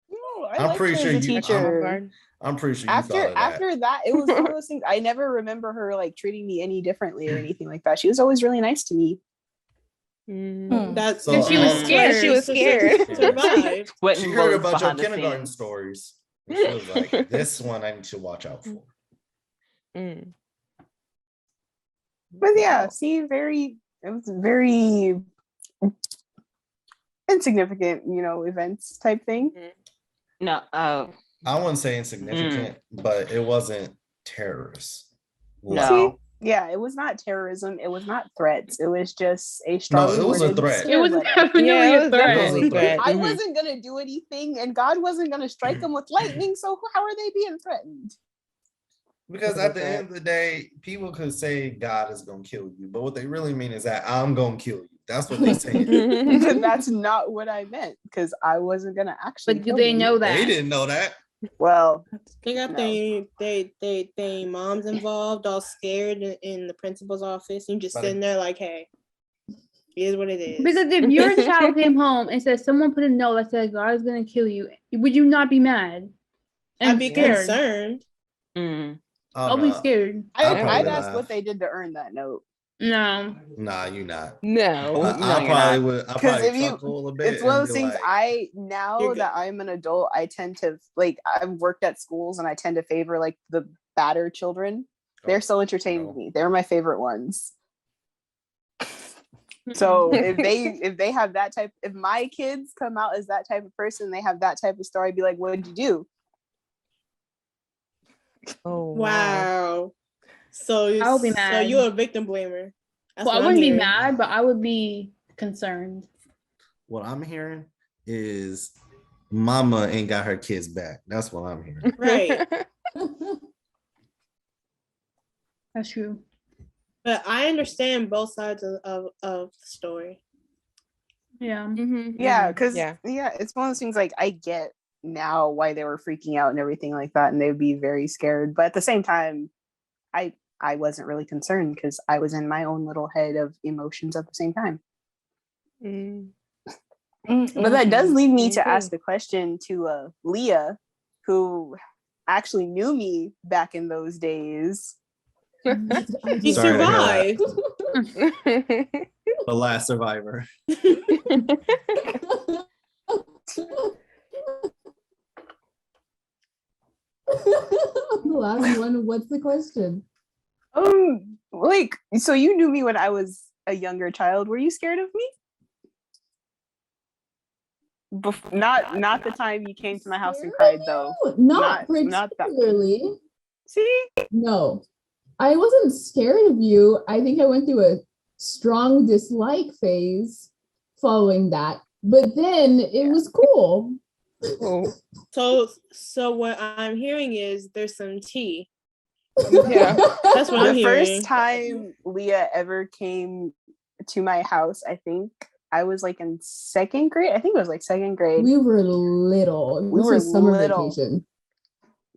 No, I I'm liked pretty her sure as a you- teacher. I'm pretty sure you thought of that. After that, it was one of those things. I never remember her like treating me any differently or anything like that. She was always really nice to me. That's So, she was scared. She was scared. Survived. She heard about your kindergarten stories. And she was like, this one I need to watch out for. But yeah, see, it was very insignificant, events type thing. No, I wouldn't say insignificant, but it wasn't terrorist. no. Yeah, it was not terrorism. It was not threats. It was just a strong. No, it was a worded threat. scare It was letter. definitely a threat. It was a threat. I wasn't gonna do anything, and God wasn't gonna strike them with lightning. So how are they being threatened? Because at the end of the day, people could say God is gonna kill you, but what they really mean is that I'm gonna kill you. That's what they say. And that's not what I meant, because I wasn't gonna actually. But do kill they them. know that? They didn't know that. Well, They got No. they moms involved, all scared in the principal's office. You just But sitting there like, hey, here's what it is. Because if your child came home and said someone put a note that said God is gonna kill you, would you not be mad? And I'd be scared? concerned. Mm. I'll be scared. I'll probably I'd ask laugh. what they did to earn that note. No. Nah, you not. No. I probably would. I Because probably if you- chuckle a bit. It's one of and those be things. like, Now You're good. that I'm an adult, I tend to I've worked at schools and I tend to favor like the badder children. They're so entertaining to me. They're my favorite ones. So if they have that type, if my kids come out as that type of person, they have that type of story, I'd be like, what did you do? Oh Wow. So I'll be So mad. you're a victim blamer. That's Well, I what I'm wouldn't be hearing. mad, but I would be concerned. What I'm hearing is mama ain't got her kids back. That's what I'm hearing. Right. That's true. But I understand both sides of the story. Yeah. Yeah, because it's one of those things like I get now why they were freaking out and everything like that, and they would be very scared. But at the same time, I wasn't really concerned because I was in my own little head of emotions at the same time. But that does lead me to ask the question to Leah, who actually knew me back in those days. He survived. The last survivor. The last one. What's the question? Like, so you knew me when I was a younger child. Were you scared of me? Not the time you came to my house and cried, though. Not particularly. Not that. See? No, I wasn't scared of you. I think I went through a strong dislike phase following that, but then it was cool. So what I'm hearing is there's some tea. Yeah, that's what I'm hearing. The first time Leah ever came to my house, I think I was like in second grade. I think it was like second grade. We were little. We were summer vacation.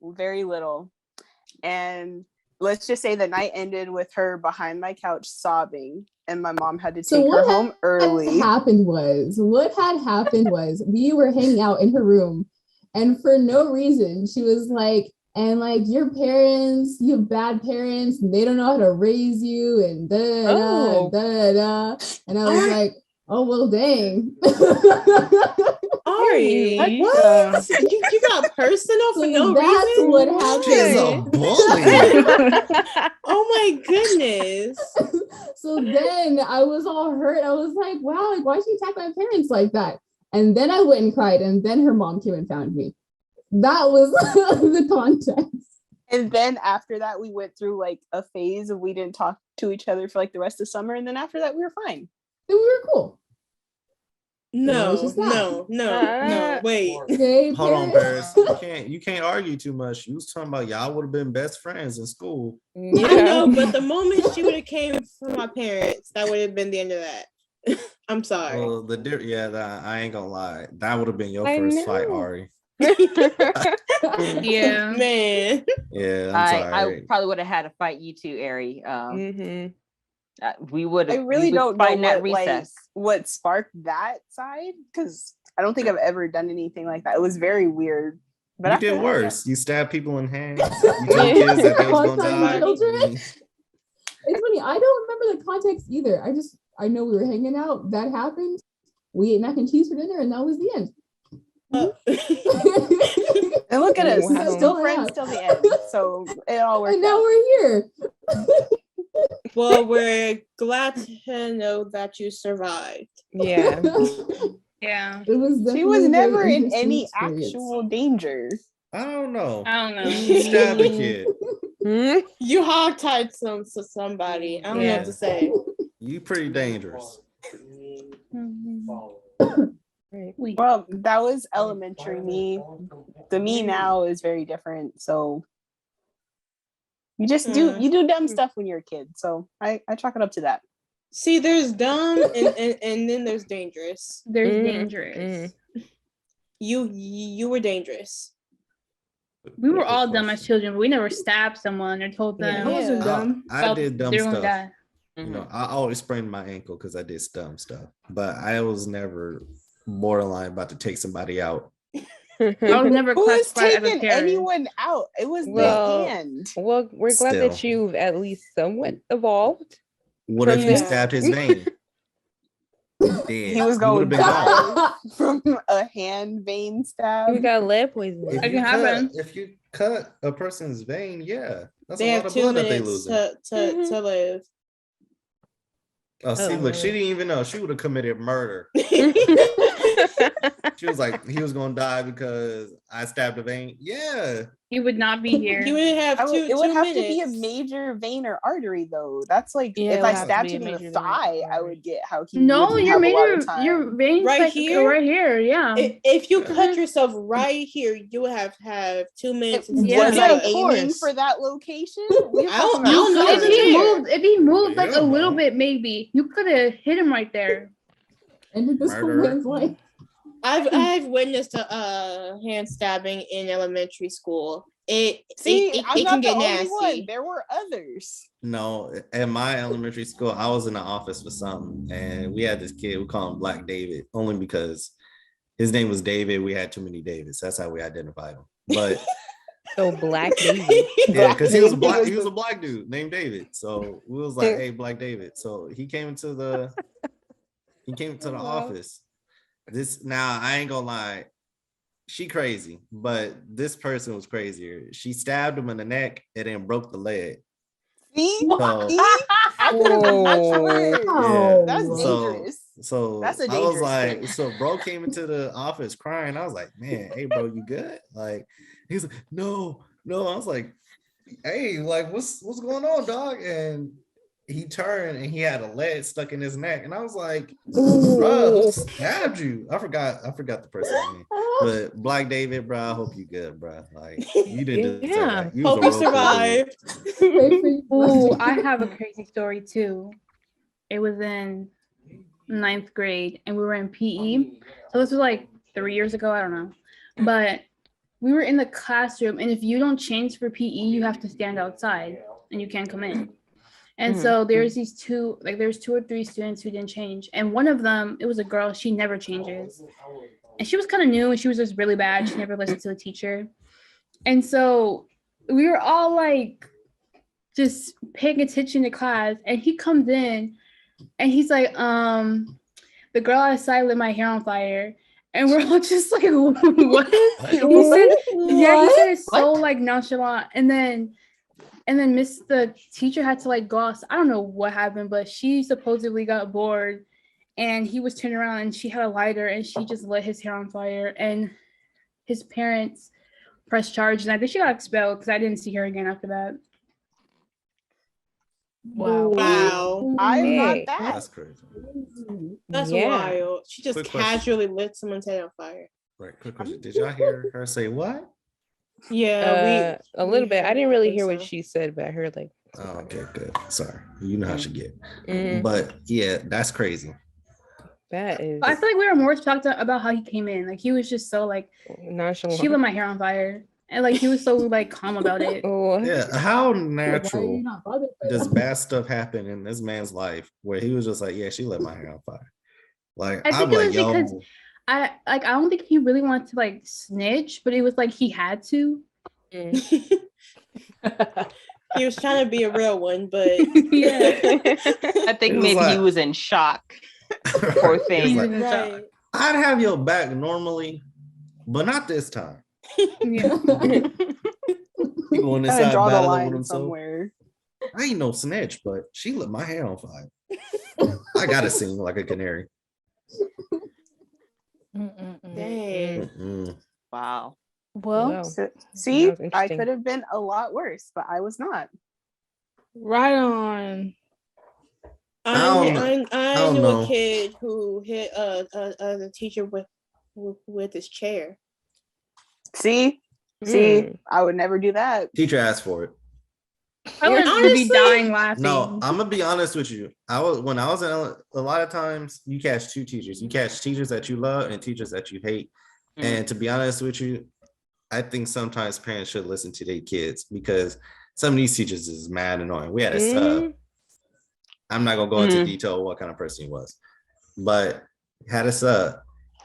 Very little. And let's just say the night ended with her behind my couch sobbing, and my mom had to take her home early. What had happened was we were hanging out in her room, and for no reason, she was like, and like your parents, you have bad parents, and they don't know how to raise you, and da. And I was like, oh well, dang. Ari, what? You got personal for no that's reason? What happened? She's a bully. Oh my goodness. So then I was all hurt. I was like, wow, like, why'd you attack my parents like that? And then I went and cried, and then her mom came and found me. That was the context. And then after that, we went through like a phase of we didn't talk to each other for like the rest of summer. And then after that, we were fine. Then we were cool. No. Wait. Okay, hold on, Paris. You can't argue too much. You was talking about y'all would have been best friends in school. Yeah. I know, but the moment she would have came from my parents, that would have been the end of that. I'm sorry. Well, I ain't gonna lie. That would have been your first fight, Ari. Yeah, man. Yeah, I'm sorry. I probably would have had to fight you too, Ari. We would. I really don't know what sparked that side, because I don't think I've ever done anything like that. It was very weird. But you did worse. You stabbed people in hands. You told kids that they was gonna die. It's funny. I don't remember the context either. I know we were hanging out. That happened. We ate mac and cheese for dinner, and that was the end. And look at us, still friends till the end. So it all worked. And now we're here. Well, we're glad to know that you survived. Yeah. Yeah. She was never in any actual danger. I don't know. You stabbed a kid. You hogtied somebody. I don't know what to say. You pretty dangerous. Well, that was elementary me. The me now is very different. So you just do dumb stuff when you're a kid. So I chalk it up to that. See, there's dumb and then there's dangerous. There's dangerous. You were dangerous. We were all dumb as children. We never stabbed someone or told them. I did dumb stuff. Die. You know, I always sprained my ankle because I did dumb stuff, but I was never borderline about to take somebody out. I was never classified as a terrorist. Anyone out? It was the hand. Well, we're glad that you've at least somewhat evolved. What if you stabbed his vein? He was going to die from a hand vein stab. We got lead poisoning. If you cut a person's vein, that's a lot of blood that they lose. To live. Oh, see, look, she didn't even know. She would have committed murder. She was like, he was gonna die because I stabbed a vein. Yeah. He would not be here. You would have It would have to be a minutes. major vein or artery, though. That's like Yeah, if it would I have to stabbed be a him in the major vein or thigh, I artery. would get how he No, wouldn't your have a lot of major, time. your veins Right like here? right here. Yeah. If you cut Mhm. yourself right here, you would have to have 2 minutes. and Yeah. Was yeah, I of aiming course. for that location? I don't know. If he moved like Yeah, a little no. bit, maybe you could have hit him right there. Ended this Murder. man's life. I've witnessed a hand stabbing in elementary school. It I'm it not can the get only nasty. one. There were others. No, at my elementary school, I was in the office for something, and we had this kid. We call him Black David, only because his name was David. We had too many Davids. That's how we identified him. But So Black David. yeah, because he was David black. was He was the- a black dude named David. So we was like, "Hey, Black David." So he came into the office. This now I ain't gonna lie, she crazy, but this person was crazier. She stabbed him in the neck and then broke the leg. See? So, See? I could have been much worse. Oh, That's so, dangerous. so That's a I was dangerous like, thing. so bro came into the office crying. I was like, man, hey bro, you good? Like, he's like, no. I was like, hey, like, what's going on, dog? And he turned and he had a lead stuck in his neck, and I was like, bro, who stabbed you? I forgot the person's name, but Black David, bro, I hope you good, bro. Like, you didn't deserve Yeah. that. You was Hope a you real cool dude. survive. Oh, I have a crazy story too. It was in 9th grade and we were in PE. So this was like 3 years ago, I don't know. But we were in the classroom, and if you don't change for PE, you have to stand outside and you can't come in. And so there's two or three students who didn't change. And one of them, it was a girl, she never changes. And she was kind of new and she was just really bad. She never listened to the teacher. And so we were all like just paying attention to class, and he comes in and he's like, the girl outside lit my hair on fire. And we're all just like, what? He said it so like nonchalant. And then the teacher had to like go out. I don't know what happened, but she supposedly got bored, and he was turning around and she had a lighter and she just lit his hair on fire. And his parents pressed charge, and I think she got expelled because I didn't see her again after that. Wow. I'm not Hey. that. That's crazy. That's Yeah. wild. She just Quick question. casually lit someone's head on fire. Right, quick question. Did y'all hear her say what? Yeah, A little bit. I didn't really hear what so. she said, but I heard like. Oh, okay, good. Sorry. You know how she get. Mhm. But yeah, that's crazy. That is I feel like we were more shocked about how he came in. Like he was just so like, nonchalant. she lit my hair on fire, and like he was so like calm about it. Oh, Yeah, how Why are natural you not bothered by does that? bad stuff happen in this man's life where he was just like, yeah, she lit my hair on fire. Like, I I'm think it like, was yo, because I don't think he really wanted to like snitch, but it was like he had to. mm. He was trying to be a real one, but Yeah. I think It was maybe he like- was in shock. Poor He was thing. like, right. I'd have your back normally, but not this time. Yeah. He going Gotta inside draw the battling with line himself. somewhere. I ain't no snitch, but she lit my hair on fire. I gotta sing like a canary. Dang. Mm-mm. Wow. Well, Wow. See, That was I interesting. could have been a lot worse, but I was not. Right on. I don't knew know. a kid who hit a teacher with his chair. See, Mm. I would never do that. Teacher asked for it. I would be Honestly, dying laughing. No, I'm gonna be honest with you. When I was in a lot of times you catch two teachers. You catch teachers that you love and teachers that you hate. And to be honest with you, I think sometimes parents should listen to their kids because some of these teachers is mad annoying. We had a sub. I'm not gonna go into detail what kind of person he was, but had a sub.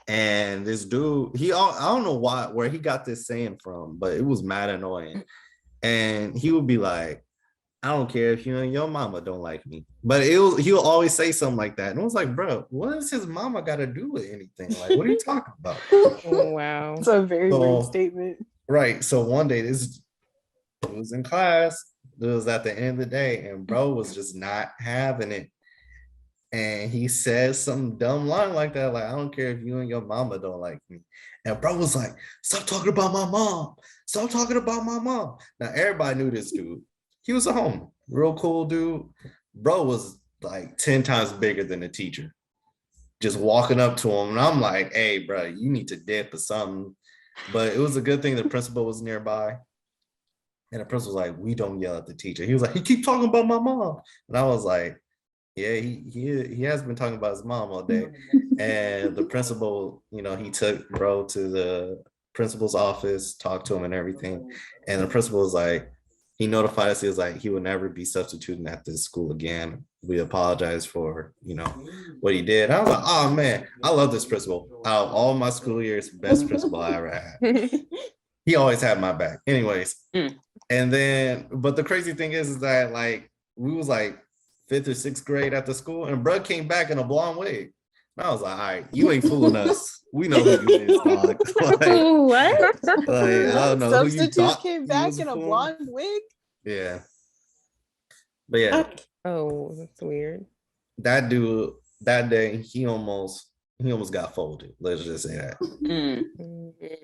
And this dude, I don't know where he got this saying from, but it was mad annoying. And he would be like, I don't care if your mama don't like me. But he'll always say something like that. And I was like, bro, what does his mama got to do with anything? Like, what are you talking about? Oh, wow. It's a very So- weird statement. Right. So one day it was in class. It was at the end of the day, and bro was just not having it. And he said some dumb line like that, like, I don't care if you and your mama don't like me. And bro was like, stop talking about my mom. Stop talking about my mom. Now, everybody knew this dude. He was a homie, real cool dude. Bro was like 10 times bigger than the teacher. Just walking up to him. And I'm like, hey, bro, you need to dip or something. But it was a good thing the principal was nearby. And the principal was like, we don't yell at the teacher. He was like, he keep talking about my mom. And I was like, yeah, he has been talking about his mom all day. And the principal, you know, he took bro to the principal's office, talked to him and everything. And the principal was like, he notified us, he was like, he would never be substituting at this school again. We apologize for, you know, what he did. I was like, oh man, I love this principal. Out of all my school years, best principal I ever had. He always had my back. Anyways. And then, but the crazy thing is that like, we was like 5th or 6th grade at the school, and bro came back in a blonde wig. And I was like, all right, you ain't fooling us. We know who you is, dog. Like, what? Like, I don't know who you Substitute thought came you back was in a fooling. blonde wig. Yeah. But yeah, Oh, that's weird. that dude, that day, he almost got folded. Let's just say that.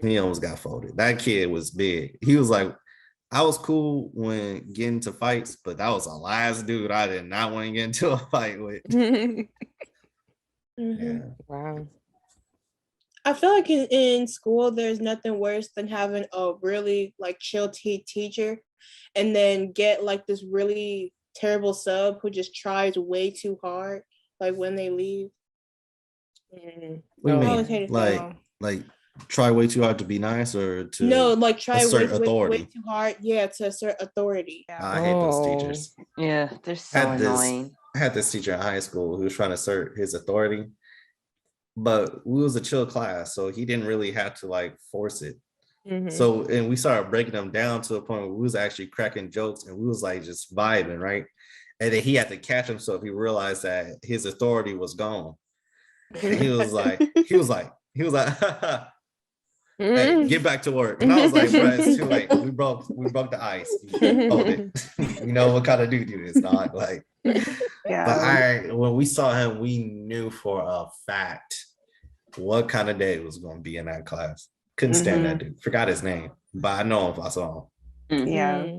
He almost got folded. That kid was big. He was like, I was cool when getting into fights, but that was the last dude I did not want to get into a fight with. Yeah. Wow. I feel like in school, there's nothing worse than having a really like chill teacher and then get like this really terrible sub who just tries way too hard, like when they leave. What do you I always mean? hated that. Like try way too hard to be nice or to No, like try assert way authority. too hard. Yeah, to assert authority. I hate those teachers. Yeah, they're so annoying. I had this teacher in high school who was trying to assert his authority, but we was a chill class, so he didn't really have to like force it. So, and we started breaking them down to a point where we was actually cracking jokes and we was like just vibing, right? And then he had to catch himself. He realized that his authority was gone. And he was like, hey, get back to work. And I was like, bro, it's too late. We broke the ice. Hold it. You know what kind of dude you is, dog. Like, but when we saw him, we knew for a fact what kind of day it was going to be in that class. Couldn't stand that dude. Forgot his name, but I know him if I saw him. Yeah,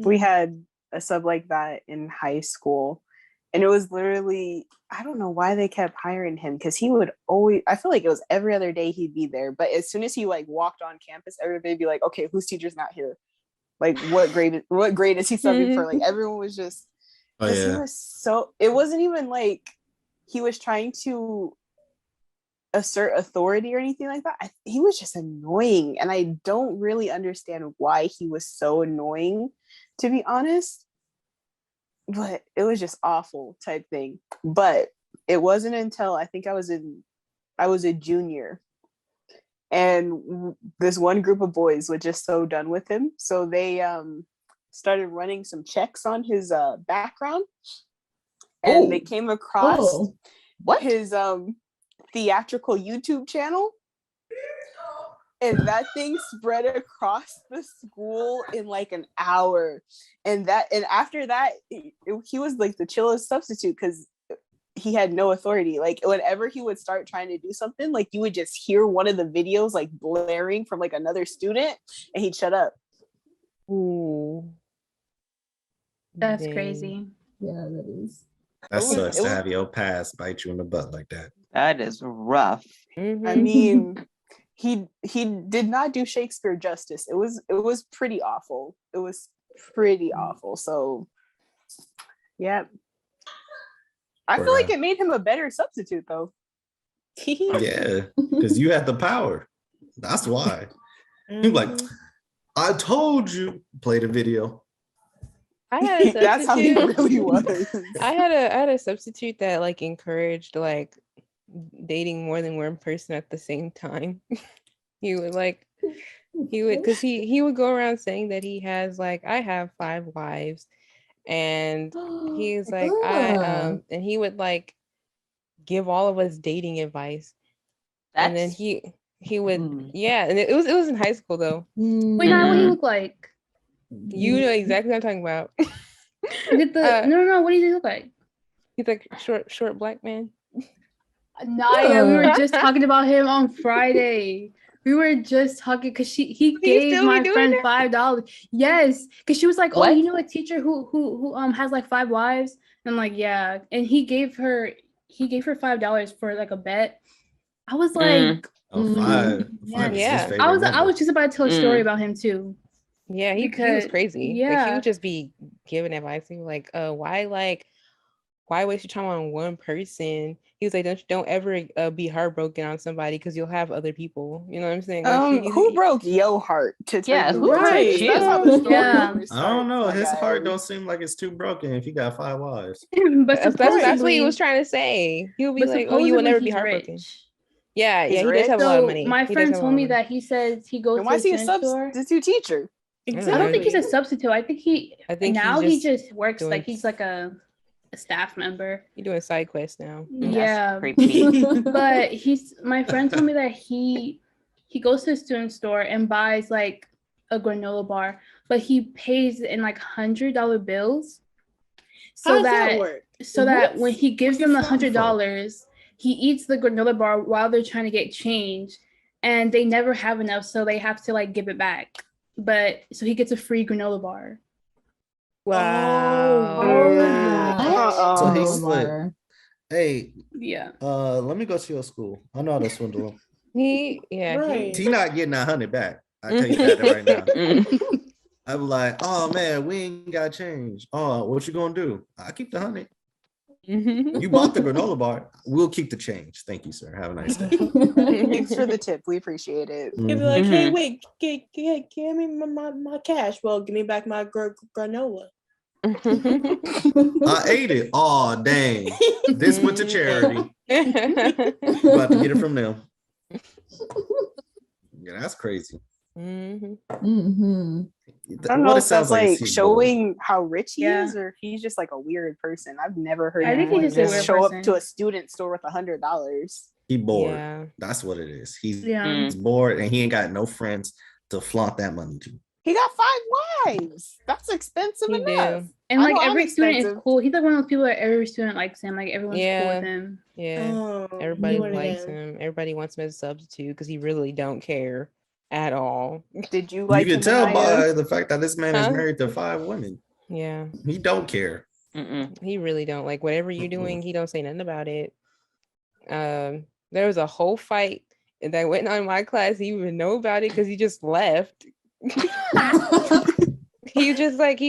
we had a sub like that in high school, and it was literally, I don't know why they kept hiring him, because he would always, I feel like it was every other day he'd be there, but as soon as he like walked on campus, everybody would be like, okay, whose teacher's not here? Like what grade is he subbing for? Like everyone was just, he was so, it wasn't even like he was trying to assert authority or anything like that. He was just annoying, and I don't really understand why he was so annoying, to be honest, but it was just awful type thing. But it wasn't until I think I was a junior, and this one group of boys were just so done with him, so they started running some checks on his background, and they came across his theatrical YouTube channel, and that thing spread across the school in like an hour. And after that, he was like the chillest substitute because he had no authority. Like whenever he would start trying to do something, like you would just hear one of the videos like blaring from like another student, and he'd shut up. Ooh, that's crazy. Yeah, that is. That sucks to have your past bite you in the butt like that. That is rough. I mean, he did not do Shakespeare justice. It was pretty awful. It was pretty awful. So, yeah. I feel like it made him a better substitute, though. Yeah, because you had the power. That's why. He was like, I told you. Play the video. I had a substitute. That's how he really was. I had a substitute that like encouraged like dating more than one person at the same time. he would because he would go around saying that he has like, I have 5 wives, and he's like, and he would like give all of us dating advice. And then he would and it was in high school though. Wait, now what do you look like? You know exactly what I'm talking about. No, what do you look like? He's like short black man. Naya, we were just talking about him on Friday. We were just talking because he gave my friend $5. Yes, because she was like, What? "Oh, you know a teacher who has like 5 wives?" And I'm like, "Yeah," and he gave her $5 for like a bet. I was like, Oh, five. Yeah. Five is his Yeah. favorite I number. was just about to tell a story about him too. Yeah, he was Because- crazy. Like he yeah. would just be giving advice. He was like, why waste your time on one person? He was like, don't ever be heartbroken on somebody because you'll have other people. You know what I'm saying? Like, Who broke your heart to take Yeah, the who world? broke That's you? how the story Yeah. always I don't starts, know. my His guy. heart don't seem like it's too broken if he got 5 wives. But that's what he was supposedly, trying to say. He'll be like, oh, you will supposedly never be he's heartbroken. rich. Yeah, He's he does have a lot of So money. my He does friend have a told lot me of money. that he says he goes Then to why a is he a student store. substitute teacher? I don't think he's a substitute. I think he just works doing- like he's like a staff member. You're doing side quests now. Yeah. Creepy. But my friend told me that he goes to a student store and buys like a granola bar, but he pays in like $100 bills. How does that work? So that when he gives Where them the you from? $100, he eats the granola bar while they're trying to get change, and they never have enough, so they have to like give it back. But so he gets a free granola bar. Wow. So he Granola slid. bar. Hey, Yeah. let me go to your school. I know how to swindle him. Right. He not getting 100 back. I tell you that right now. Mm. I'm like, oh man, we ain't got change. Oh, what you gonna do? I keep the 100. You bought the granola bar. We'll keep the change. Thank you, sir. Have a nice day. Thanks for the tip. We appreciate it. He'd be like, hey, wait, give me my cash. Well, give me back my granola. I ate it. Oh, dang. This went to charity. You about to get it from them. Yeah, that's crazy. Mm-hmm. I don't know if that's like he's showing how rich he Yeah. is, or if he's just like a weird person. I've never heard I think anyone he's just a just weird show person. up to a student store with $100. He bored. Yeah. That's what it is. He's Yeah. bored and he ain't got no friends to flaunt that money to. He got 5 wives. That's expensive He enough. do. And I like know I'm every student is expensive. cool. He's like one of those people that every student likes him. Like everyone's cool Yeah. with him. Yeah. Oh, Everybody what likes him. him. Everybody wants him as a substitute because he really don't care at all. Did you like you him? can tell Anaya? by the fact that this man is Huh? married to 5 women. Yeah. He don't care. He really don't. Like whatever you're doing, he don't say nothing about it. There was a whole fight that went on in my class. He didn't even know about it because he just left. He just like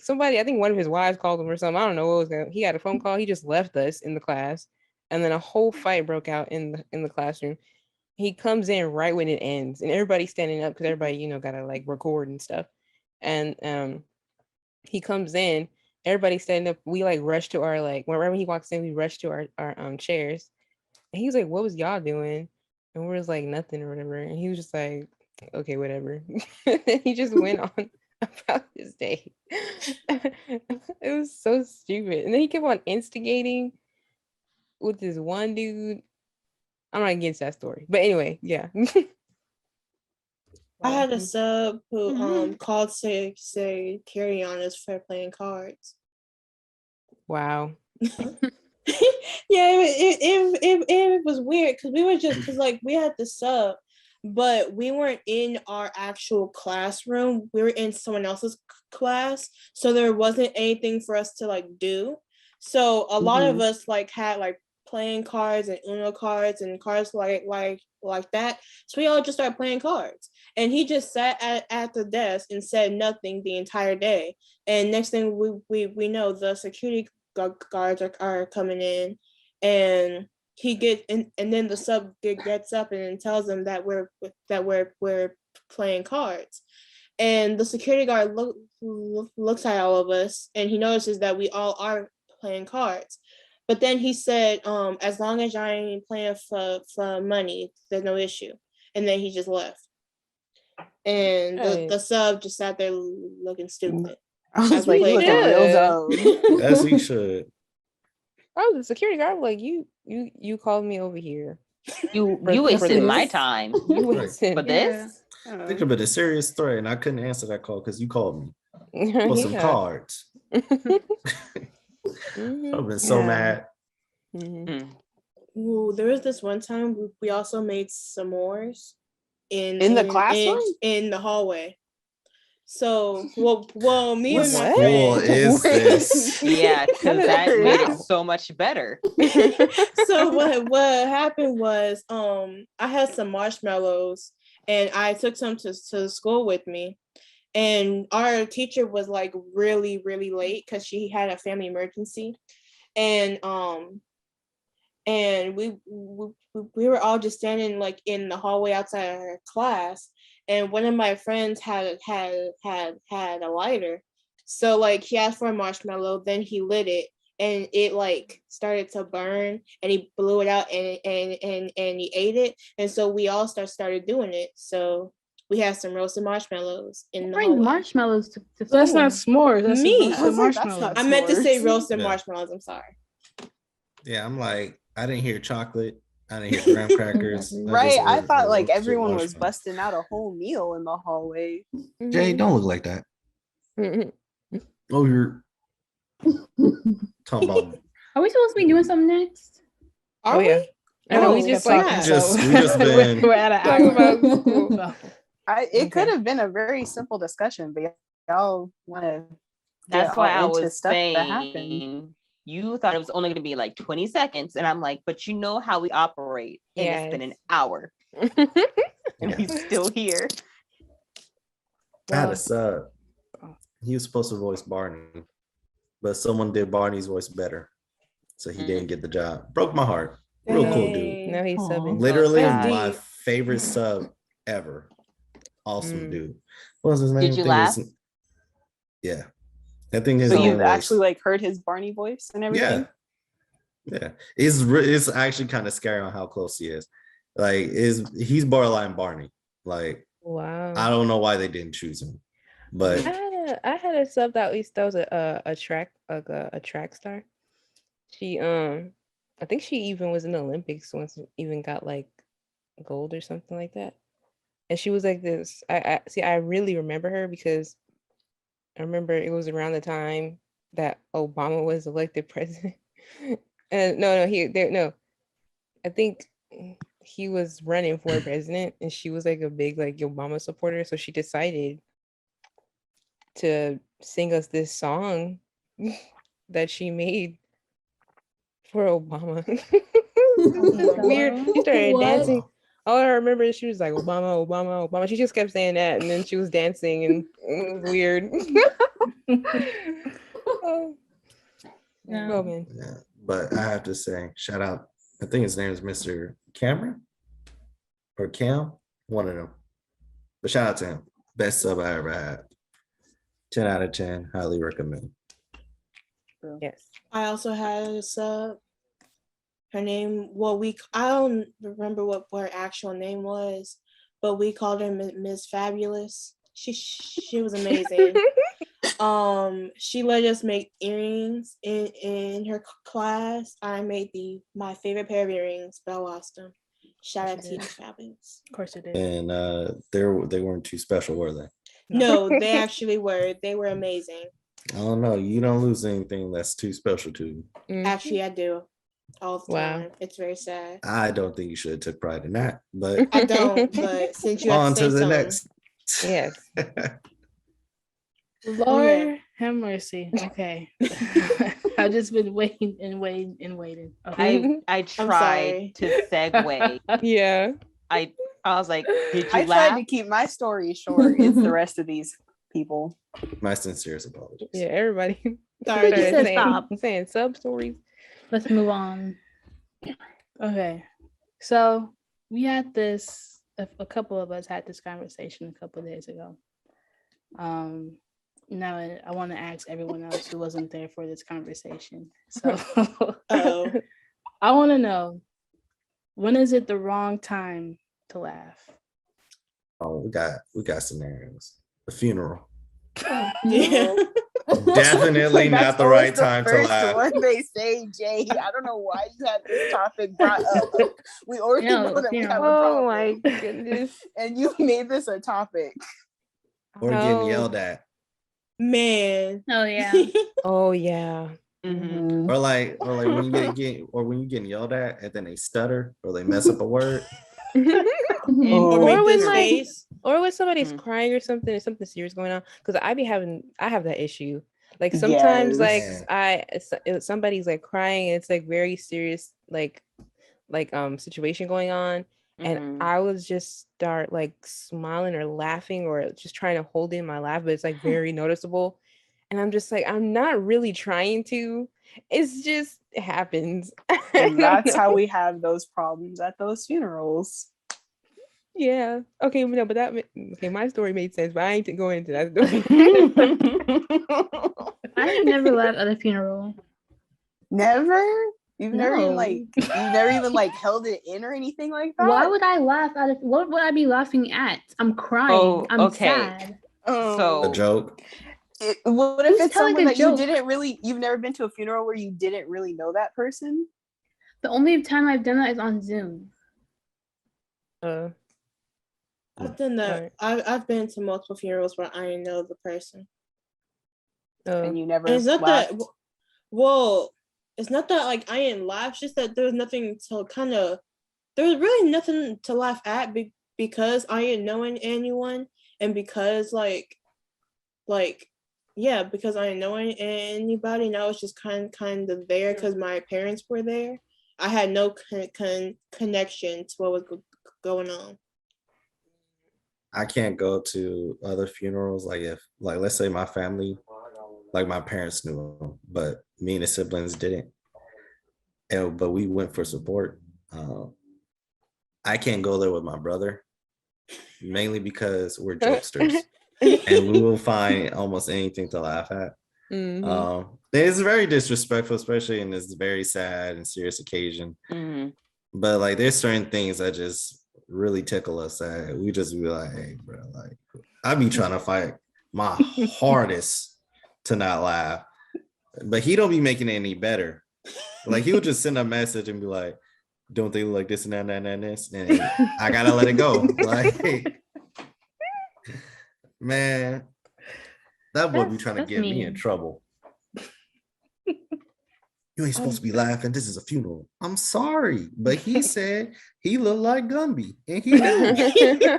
somebody, I think one of his wives called him or something. I don't know what was going on. He had a phone call. He just left us in the class, and then a whole fight broke out in the classroom. He comes in right when it ends, and everybody's standing up because everybody gotta like record and stuff. And he comes in, everybody's standing up. We like rush to our like wherever he walks in, we rush to our chairs. And he was like, "What was y'all doing?" And we're just like, "Nothing" or whatever. And he was just like, "Okay, whatever." And he just went on about his day. It was so stupid. And then he kept on instigating with this one dude. I'm not against that story, but anyway, yeah. I had a sub who called to say carry on us for playing cards. Wow. Yeah, it was weird because we were just because like we had the sub, but we weren't in our actual classroom. We were in someone else's class, so there wasn't anything for us to like do. So a lot of us like had like playing cards and Uno cards and cards like that. So we all just started playing cards, and he just sat at the desk and said nothing the entire day. And next thing we know, the security guards are coming in, and and then the sub gets up and tells them that we're playing cards, and the security guard looks at all of us, and he notices that we all are playing cards. But then he said, as long as y'all ain't playing for money, there's no issue. And then he just left. And the sub just sat there looking stupid. I was like, you looking real dumb. As he should. Oh, the security guard was like, you called me over here. You For wasted my this. time You wasted for this. Think of it a serious threat, and I couldn't answer that call because you called me for some Yeah. cards. I've been so mad. Ooh, there was this one time we also made s'mores in the classroom in the hallway. So, well, me What and my school friend. is this? Yeah, because that made it so much better. So what happened was, I had some marshmallows and I took some to school with me, and our teacher was like really late because she had a family emergency, and we were all just standing like in the hallway outside of her class, and one of my friends had a lighter, so like he asked for a marshmallow, then he lit it, and it like started to burn, and he blew it out, and he ate it, and so we all started doing it. So we had some roasted marshmallows in the Bring hallway. marshmallows to That's school. not s'mores. That's Me. roasted marshmallows. I meant to say roasted Yeah. marshmallows. I'm sorry. Yeah, I'm like, I didn't hear chocolate. I didn't hear graham crackers. right. I heard thought like roasted everyone was marshmallows. busting out a whole meal in the hallway. Jay, don't look like that. Oh, you're talking about. Are we supposed to be doing something next? Are we? I know, Oh, we just kept like talking, we just been we're at an talking hour. about school. So, It could have been a very simple discussion, but y'all want to. That's why I into was stuff that happened. saying you thought it was only going to be like 20 seconds. And I'm like, but you know how we operate. And it's been an hour. And he's still here. I had a sub. He was supposed to voice Barney, but someone did Barney's voice better. So he didn't get the job. Broke my heart. Real cool dude. Now he's subbing. Literally That's my deep. favorite sub ever. Awesome dude. What was his name? Did you laugh? Yeah. I think his So name you've was, actually like heard his Barney voice and everything. Yeah. It's actually kind of scary on how close he is. Like he's borderline Barney. Like Wow. I don't know why they didn't choose him. But I had a sub that was a track star. She I think she even was in the Olympics once, even got like gold or something like that. And she was like this. I really remember her because I remember it was around the time that Obama was elected president. And I think he was running for president, and she was like a big like Obama supporter. So she decided to sing us this song that she made for Obama. Weird. She started dancing. All I remember is she was like Obama, Obama, Obama. She just kept saying that, and then she was dancing, and it was weird. Oh man. Yeah, but I have to say, shout out. I think his name is Mr. Cameron or Cam, one of them. But shout out to him. Best sub I ever had. 10 out of 10. Highly recommend. Yes. I also had a sub. Her name, I don't remember what her actual name was, but we called her Miss Fabulous. She was amazing. She let us make earrings in her class. I made my favorite pair of earrings, but I lost them. Shout out to Miss Fabulous. of course it did. And they weren't too special, were they? No, they actually were. They were amazing. I don't know. You don't lose anything that's too special to you. Actually, I do. All the time. It's very sad. I don't think you should have took pride in that, but I don't, but since you have on to to the say next. Yes. Lord have mercy. Okay. I've just been waiting and waiting and waiting. Okay. I tried to segue. Yeah. I was like, did you I laugh? tried to keep my story short. It's the rest of these people. My sincerest apologies. Yeah, everybody. Sorry, Just said saying, stop. saying sub stories. Let's move on. Okay. So we had this, a couple of us had this conversation a couple of days ago. Now I want to ask everyone else who wasn't there for this conversation. So I want to know, when is it the wrong time to laugh? Oh, we got scenarios. The funeral. Yeah. Definitely not the right time to first laugh. one they say, Jay. I don't know why you had this topic brought up. We already know that we have a problem. Oh my goodness. And you made this a topic. Or getting yelled at. Man. Oh yeah. Oh yeah. Mhm. Or like when you when you getting yelled at and then they stutter or they mess up a word. Or Or make when this like, face. or when somebody's Mm. crying or something, there's something serious going on. Because I have that issue. Like sometimes, Yes. somebody's like crying, and it's like very serious, situation going on, and Mhm. I would just start like smiling or laughing or just trying to hold in my laugh, but it's like very noticeable, and I'm just like, I'm not really trying to. It's just it happens. I And don't that's know. how we have those problems at those funerals. Yeah. Okay. No, but okay. My story made sense, but I ain't going into that story. I ain't never laughed at a funeral. Never? You've never even No. held it in or anything like that? Why would I laugh at it? What would I be laughing at? I'm crying. Oh, I'm okay. sad. So- A joke. What if Who's it's telling someone a that joke? you've never been to a funeral where you didn't really know that person? The only time I've done that is on Zoom. I've done that. Alright. I've been to multiple funerals where I know the person. And you never And it's not laughed? that well, it's not that like I didn't laugh, it's just that there was nothing to there was really nothing to laugh at because I didn't know anyone, and because because I didn't know anybody, and I was just kind of there because my parents were there. I had no connection to what was going on. I can't go to other funerals. Like if let's say my family, like my parents knew him, but me and his siblings didn't. But we went for support. I can't go there with my brother, mainly because we're jokesters and we will find almost anything to laugh at. It's very disrespectful, especially in this very sad and serious occasion. But like there's certain things that just really tickle us that we just be like, hey bro, like I be trying to fight my hardest to not laugh, but he don't be making it any better. Like he'll just send a message and be like, don't they look like this and that and this, and I gotta let it go. Like man, that boy be trying to get me in trouble. You ain't supposed to be laughing. This is a funeral. I'm sorry, but he said he looked like Gumby, and he do.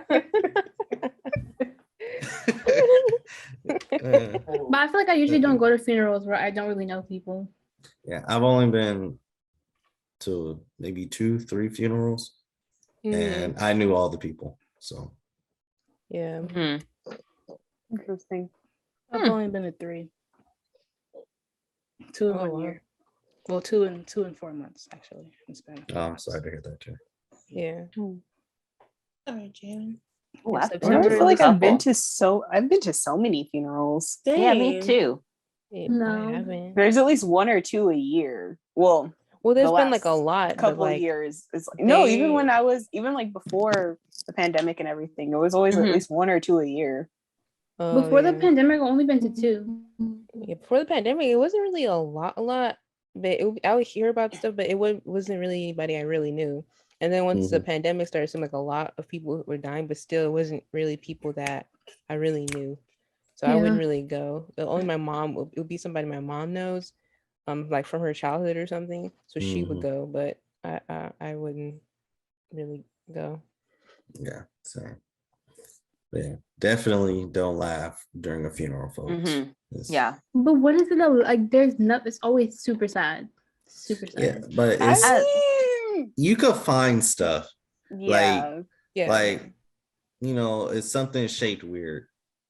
But I feel like I usually don't go to funerals where I don't really know people. Yeah, I've only been to maybe 2-3 funerals, and I knew all the people. So yeah. Interesting. I've only been to 3. 2 in 1 year. Well, 2 in 4 months actually. It's been. Oh, I'm sorry to hear that too. Yeah. All right, Jalyn. Ooh, I September feel like I've been couple. to so many funerals. Yeah, me too. No. I haven't. There's at least 1 or 2 a year. Well, there's the been like a last lot, but couple like years. It's like, no, even when I was like before the pandemic and everything, it was always at least 1 or 2 a year. Before the pandemic, I've only been to 2. Yeah, before the pandemic, it wasn't really a lot, but I would hear about stuff, but it wasn't really anybody I really knew. And then once the pandemic started, it seemed like a lot of people were dying, but still, it wasn't really people that I really knew. So I wouldn't really go. Only my mom, it would be somebody my mom knows, like from her childhood or something. So she would go, but I wouldn't really go. Yeah, same. Yeah, definitely don't laugh during a funeral, folks. Yeah. But what is it that, like, there's nothing, it's always super sad. Super sad. Yeah, but it's you could find stuff. Yeah. Like, it's something shaped weird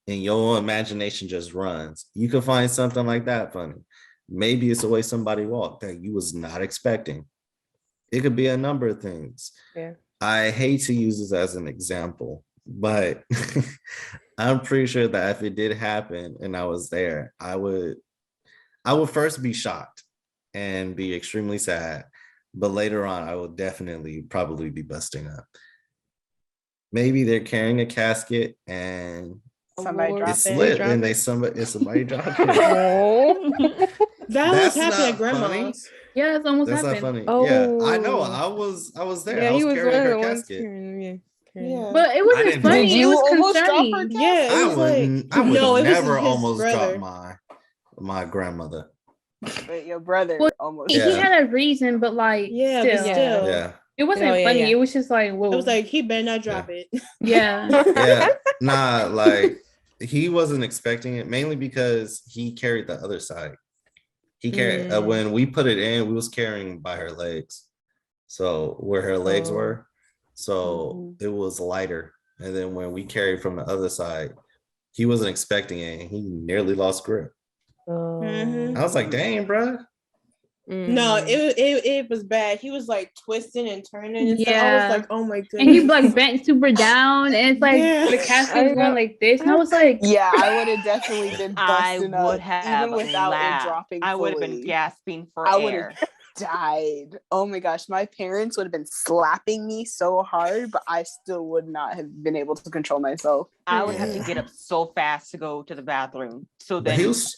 and your imagination just runs. You can find something like that funny. Maybe it's the way somebody walked that you was not expecting. It could be a number of things. Yeah. I hate to use this as an example, but I'm pretty sure that if it did happen and I was there, I would first be shocked and be extremely sad. But later on, I will definitely probably be busting up. Maybe they're carrying a casket and somebody it's lit and somebody dropped it. That was happening at grandma's. Yeah, that's almost That's happened. not funny. Yeah, I know. I was there. Yeah, I was he was carrying her one of casket. Yeah. But it wasn't funny. Did you it was almost drop her concerning. casket? Yeah, it was I would no, it was never his almost brother. drop my grandmother. But your brother Well, almost. he Yeah. had a reason, but like, Yeah, still, but still. Yeah. it wasn't Oh, yeah, funny. yeah. It was just like, whoa. I was like, he better not drop it. yeah. Yeah. Nah, like he wasn't expecting it, mainly because he carried the other side. He carried when we put it in, we was carrying by her legs. So where her legs were. So it was lighter. And then when we carried from the other side, he wasn't expecting it and he nearly lost grip. Mhm. I was like, dang, bro. No, it was bad. He was like twisting and turning and stuff. I Yeah. was like, oh my goodness. And he like bent super down, and it's like Yeah. the casket was going like this, and I was like, Yeah, I would have definitely been I busting would up have even without laughed. it dropping. I would have been fully. gasping for I would air. have died. Oh my gosh, my parents would have been slapping me so hard, but I still would not have been able to control myself. I would have to get up so fast to go to the bathroom. So But then he was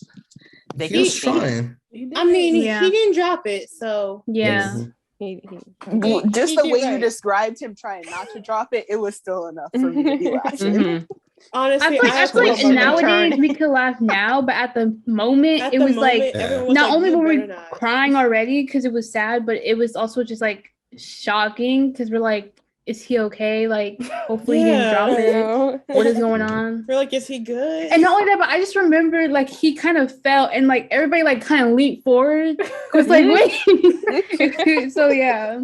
they he was can see. trying. I mean, Yeah. he didn't drop it, so yeah. Mhm. Just he the did way you right. described him trying not to drop it, it was still enough for me to be laughing. Mhm. honestly, I feel like Twist and nowadays turn. we could laugh now, but at the moment at it the was moment, like everyone was not like, only you were we better not. crying already because it was sad, but it was also just like shocking because we're like, is he okay? Like, hopefully he didn't drop it. What is going on? We're like, is he good? And not only that, but I just remember like he kind of fell and like everybody like kind of leaped forward. Was like, wait. So yeah.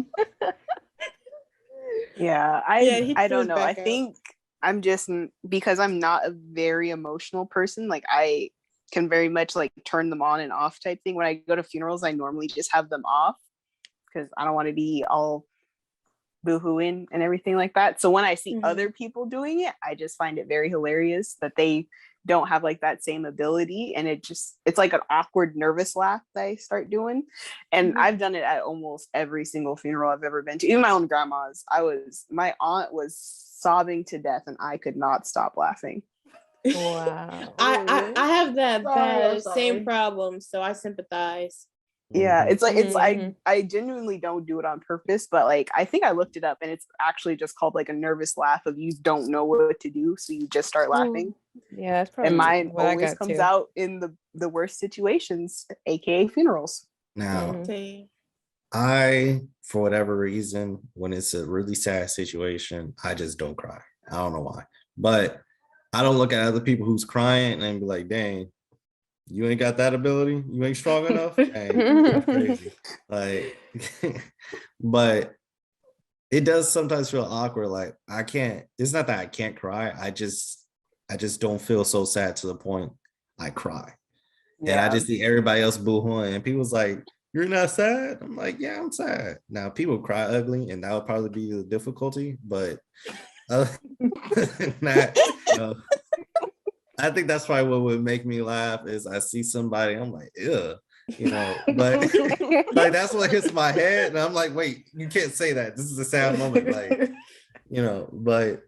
Yeah, he I threw his don't know. I back out. think I'm just because I'm not a very emotional person. Like I can very much like turn them on and off type thing. When I go to funerals, I normally just have them off because I don't want to be all boohooing and everything like that. So when I see other people doing it, I just find it very hilarious that they don't have like that same ability, and it's like an awkward nervous laugh that I start doing. And I've done it at almost every single funeral I've ever been to, even my own grandma's. My aunt was sobbing to death and I could not stop laughing. Wow. I have that Sorry, same problem, so I sympathize. Yeah, Mhm. it's like I genuinely don't do it on purpose, but like I think I looked it up and it's actually just called like a nervous laugh of you don't know what to do, so you just start laughing. Yeah, that's probably And mine what I always got comes too. out in the worst situations, aka funerals. Now, Same. I, for whatever reason, when it's a really sad situation, I just don't cry. I don't know why. But I don't look at other people who's crying and be like, dang, you ain't got that ability? You ain't strong enough? Dang, that's crazy. Like, but it does sometimes feel awkward. Like I can't, it's not that I can't cry. I just don't feel so sad to the point I cry. And I just see everybody else boo-hooing and people's like, you're not sad? I'm like, yeah, I'm sad. Now people cry ugly and that would probably be the difficulty, but other than that, I think that's probably what would make me laugh is I see somebody, I'm like, ew, but like that's what hits my head. And I'm like, wait, you can't say that. This is a sad moment. Like, but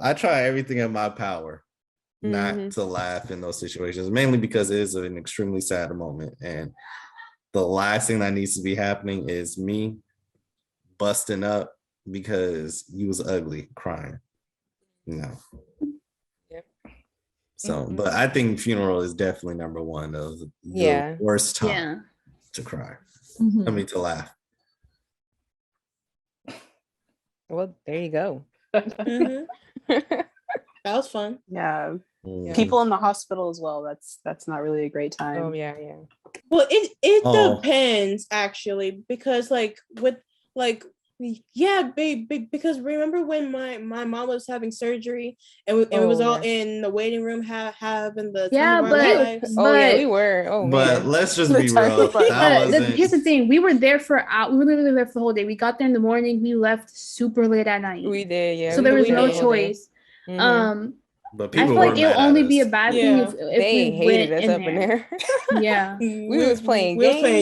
I try everything in my power not to laugh in those situations, mainly because it is an extremely sad moment. And the last thing that needs to be happening is me busting up because you was ugly crying. So, but I think funeral is definitely number one of the worst time to cry. I mean, to laugh. Well, there you go. That was fun. Yeah. People in the hospital as well. That's not really a great time. Oh yeah. Well, it depends actually, because because remember when my mom was having surgery and we was all in the waiting room having the time of our lives. We were. But let's just be real. Here's the thing: we were there we were literally there for the whole day. We got there in the morning. We left super late at night. We did, yeah. So there was no choice. But I feel like it'll only be a bad thing if they we hated went us up in there. Yeah, we was playing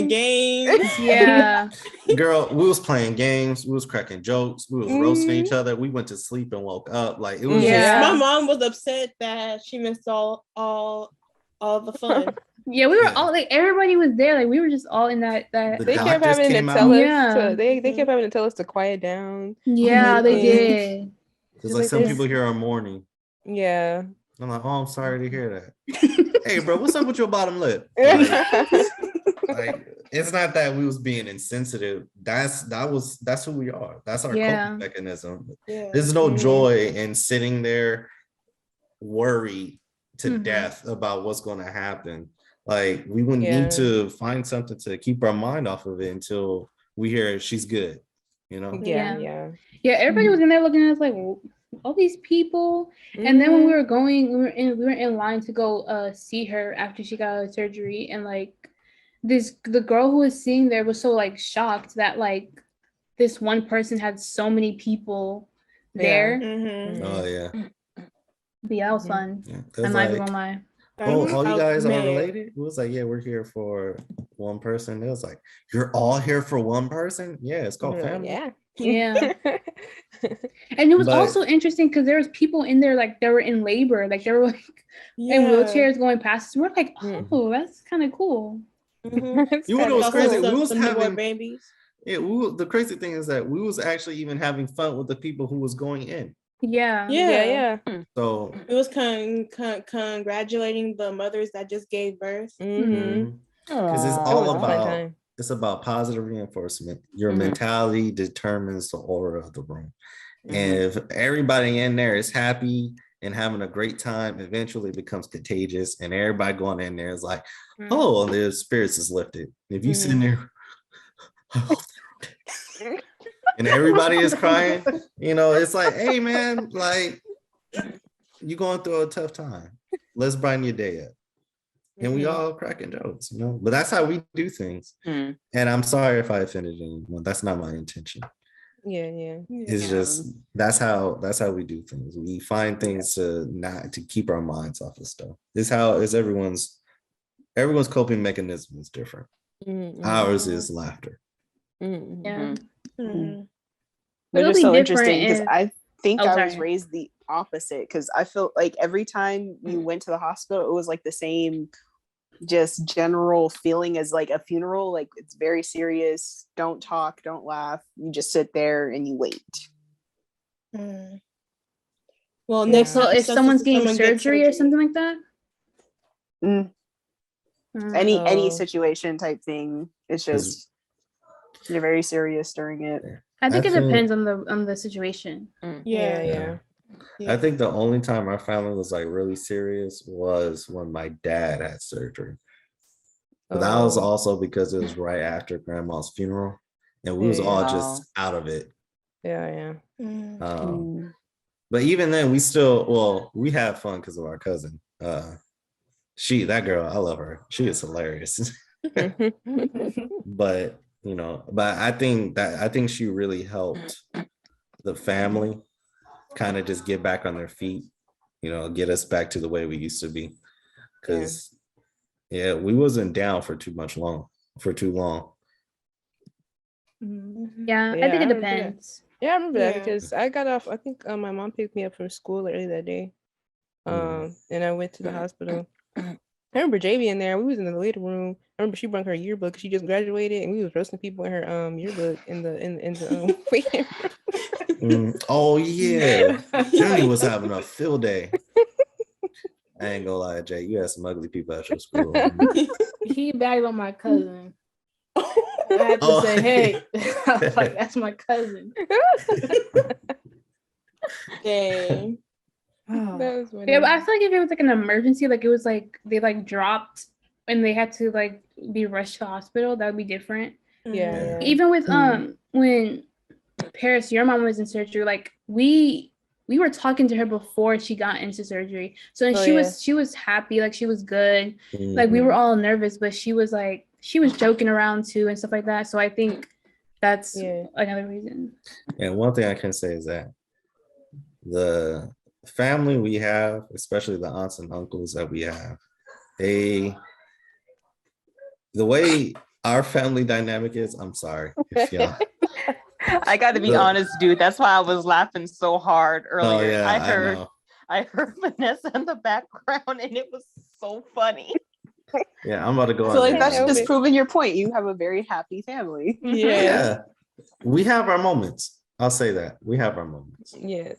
games. Yeah, girl, we was playing games. We was cracking jokes. We was roasting each other. We went to sleep and woke up. Like it was. My mom was upset that she missed all the fun. Yeah, we were all like everybody was there. Like we were just all in that. They kept having to tell us. They kept having to tell us to quiet down. Yeah, they did. Because like some people here are mourning. Yeah. I'm like, oh, I'm sorry to hear that. Hey, bro, what's up with your bottom lip? Like, it's not that we was being insensitive. That's who we are. That's our coping mechanism. Yeah. There's no joy in sitting there worried to Mhm. death about what's going to happen. Like, we would need to find something to keep our mind off of it until we hear she's good, you know? Yeah, everybody was in there looking at us like, all these people. And then when we were in line to go see her after she got out of surgery, and like the girl who was sitting there was so like shocked that like this one person had so many people there. Oh yeah. But yeah, that was fun. I'm not even gonna lie. Oh, all you guys are related? It was like, yeah, we're here for one person. It was like, you're all here for one person? Yeah, it's called family. Yeah. And it was also interesting because there was people in there like they were in labor, like they were like in wheelchairs going past us. We're like, oh, that's kind of cool. You know what was crazy? We was having babies. Yeah, the crazy thing is that we was actually even having fun with the people who was going in. Yeah. So it was congratulating the mothers that just gave birth. Because it's all about about positive reinforcement. Your mentality determines the aura of the room. And if everybody in there is happy and having a great time, eventually it becomes contagious, and everybody going in there is like, oh, their spirits is lifted. If you sit in there and everybody is crying, you know, it's like, hey man, like, you going through a tough time. Let's brighten your day up. And we all cracking jokes, you know, but that's how we do things. And I'm sorry if I offended anyone. That's not my intention. It's just that's how we do things. We find things to keep our minds off of stuff. This how is everyone's coping mechanism is different. Ours is laughter. Which is so interesting because I think I was raised the opposite, because I felt like every time you went to the hospital, it was like the same just general feeling as like a funeral. Like, it's very serious, don't talk, don't laugh, you just sit there and you wait. Well, next so if someone's getting surgery or something like that, any situation type thing, it's just you're very serious during it. I think it depends on the situation. I think the only time our family was like really serious was when my dad had surgery. But that was also because it was right after grandma's funeral, and we was all just out of it. But even then, we had fun because of our cousin. That girl, I love her. She is hilarious. But I think she really helped the family kind of just get back on their feet, get us back to the way we used to be. Because we wasn't down for too long. Yeah, I think it depends. I remember that because I got off. I think my mom picked me up from school early that day, and I went to the hospital. I remember JB in there. We was in the later room. I remember she brought her yearbook. She just graduated, and we was roasting people in her yearbook in the waiting room. Oh yeah, Johnny was having a field day. I ain't gonna lie, Jay. You had some ugly people at your school. He bagged on my cousin. I had to say, hey, I was like, that's my cousin. Dang. That was funny. Yeah, but I feel like if it was like an emergency, like it was like they like dropped and they had to like be rushed to the hospital, that would be different. Yeah. Even with when Paris, your mom was in surgery, like we were talking to her before she got into surgery. So she was happy, like she was good. Like we were all nervous, but she was joking around too and stuff like that. So I think that's another reason. And one thing I can say is that the family we have, especially the aunts and uncles that we have, the way our family dynamic is, I'm sorry if y'all. I got to be honest, dude. That's why I was laughing so hard earlier. Oh, yeah, I heard Vanessa in the background, and it was so funny. Yeah, I'm about to go. So like that's just proving your point. You have a very happy family. Yeah, we have our moments. I'll say that we have our moments. Yeah.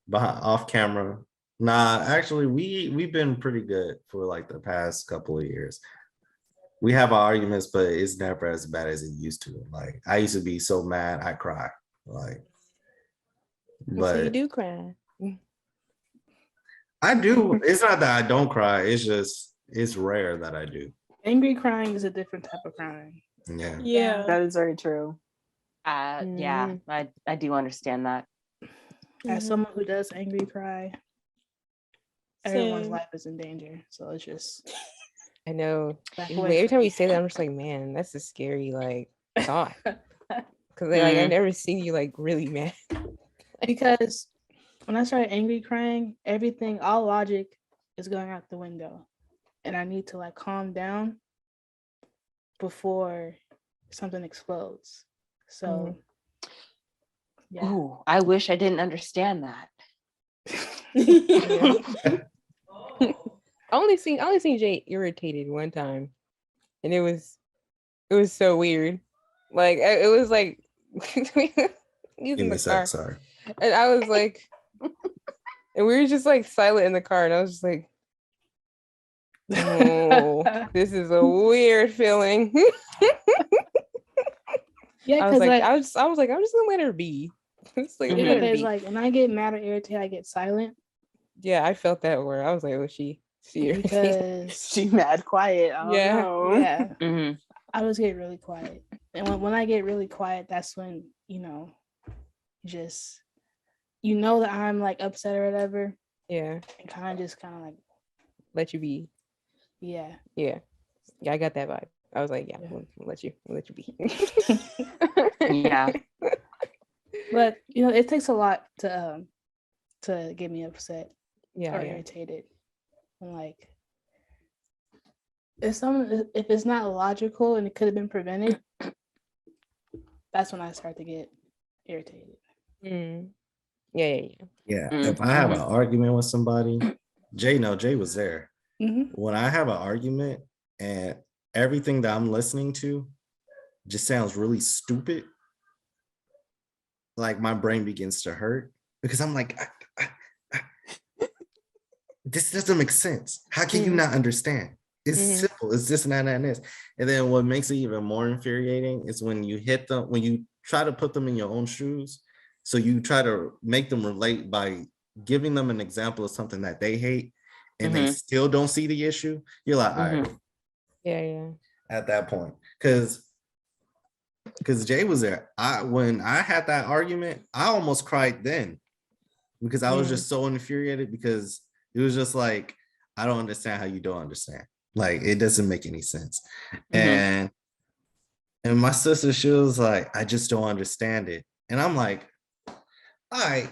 Behind off camera, Nah, actually, we've been pretty good for like the past couple of years. We have our arguments, but it's never as bad as it used to. Like I used to be so mad I cry. Like, So you but do cry. I do. It's not that I don't cry. It's just it's rare that I do. Angry crying is a different type of crying. Yeah. Yeah. That is very true. Yeah, I do understand that. As someone who does angry cry, everyone's Same. life is in danger. So it's just I know. back Like, away every from time me. you say that, I'm just like, man, that's a scary like thought. Because like I Mhm. never seen you like really mad. Because when I start angry crying, everything, all logic is going out the window. And I need to like calm down before something explodes. So yeah. Ooh, I wish I didn't understand that. I only seen Jay irritated one time, and it was so weird. Like it was like Give using me the a sec, car, sorry. and I was like, and we were just like silent in the car, and I was just like, oh, this is a weird feeling. Yeah, I was because like, like, I'm just gonna let her be. Just like, yeah, let her because be. like when I get mad or irritated, I get silent Yeah, I felt that word. I was like, oh, she irritated. because She mad quiet. I don't Yeah. know. yeah, Mhm. I always get really quiet. And when I get really quiet, that's when, just that I'm like upset or whatever, Yeah, and kind of like, let you be. yeah. Yeah, I got that vibe. I was like, yeah, Yeah. we'll let you be. Yeah. But it takes a lot to get me upset Yeah, or yeah. irritated. And like if it's not logical and it could have been prevented, that's when I start to get irritated. Mm. Yeah. Yeah. Mm, If I have an mhm. argument with somebody, Jay was there. Mm-hmm. When I have an argument and everything that I'm listening to just sounds really stupid, like my brain begins to hurt because I'm like, this doesn't make sense. How can you not understand? It's simple. It's this and that and this. And then what makes it even more infuriating is when you hit them, when you try to put them in your own shoes. So you try to make them relate by giving them an example of something that they hate and they still don't see the issue. You're like, all right. Yeah. At that point. Because Jay was there. When I had that argument, I almost cried then because I was just so infuriated because it was just like, I don't understand how you don't understand. Like, it doesn't make any sense. And my sister, she was like, I just don't understand it. And I'm like, all right,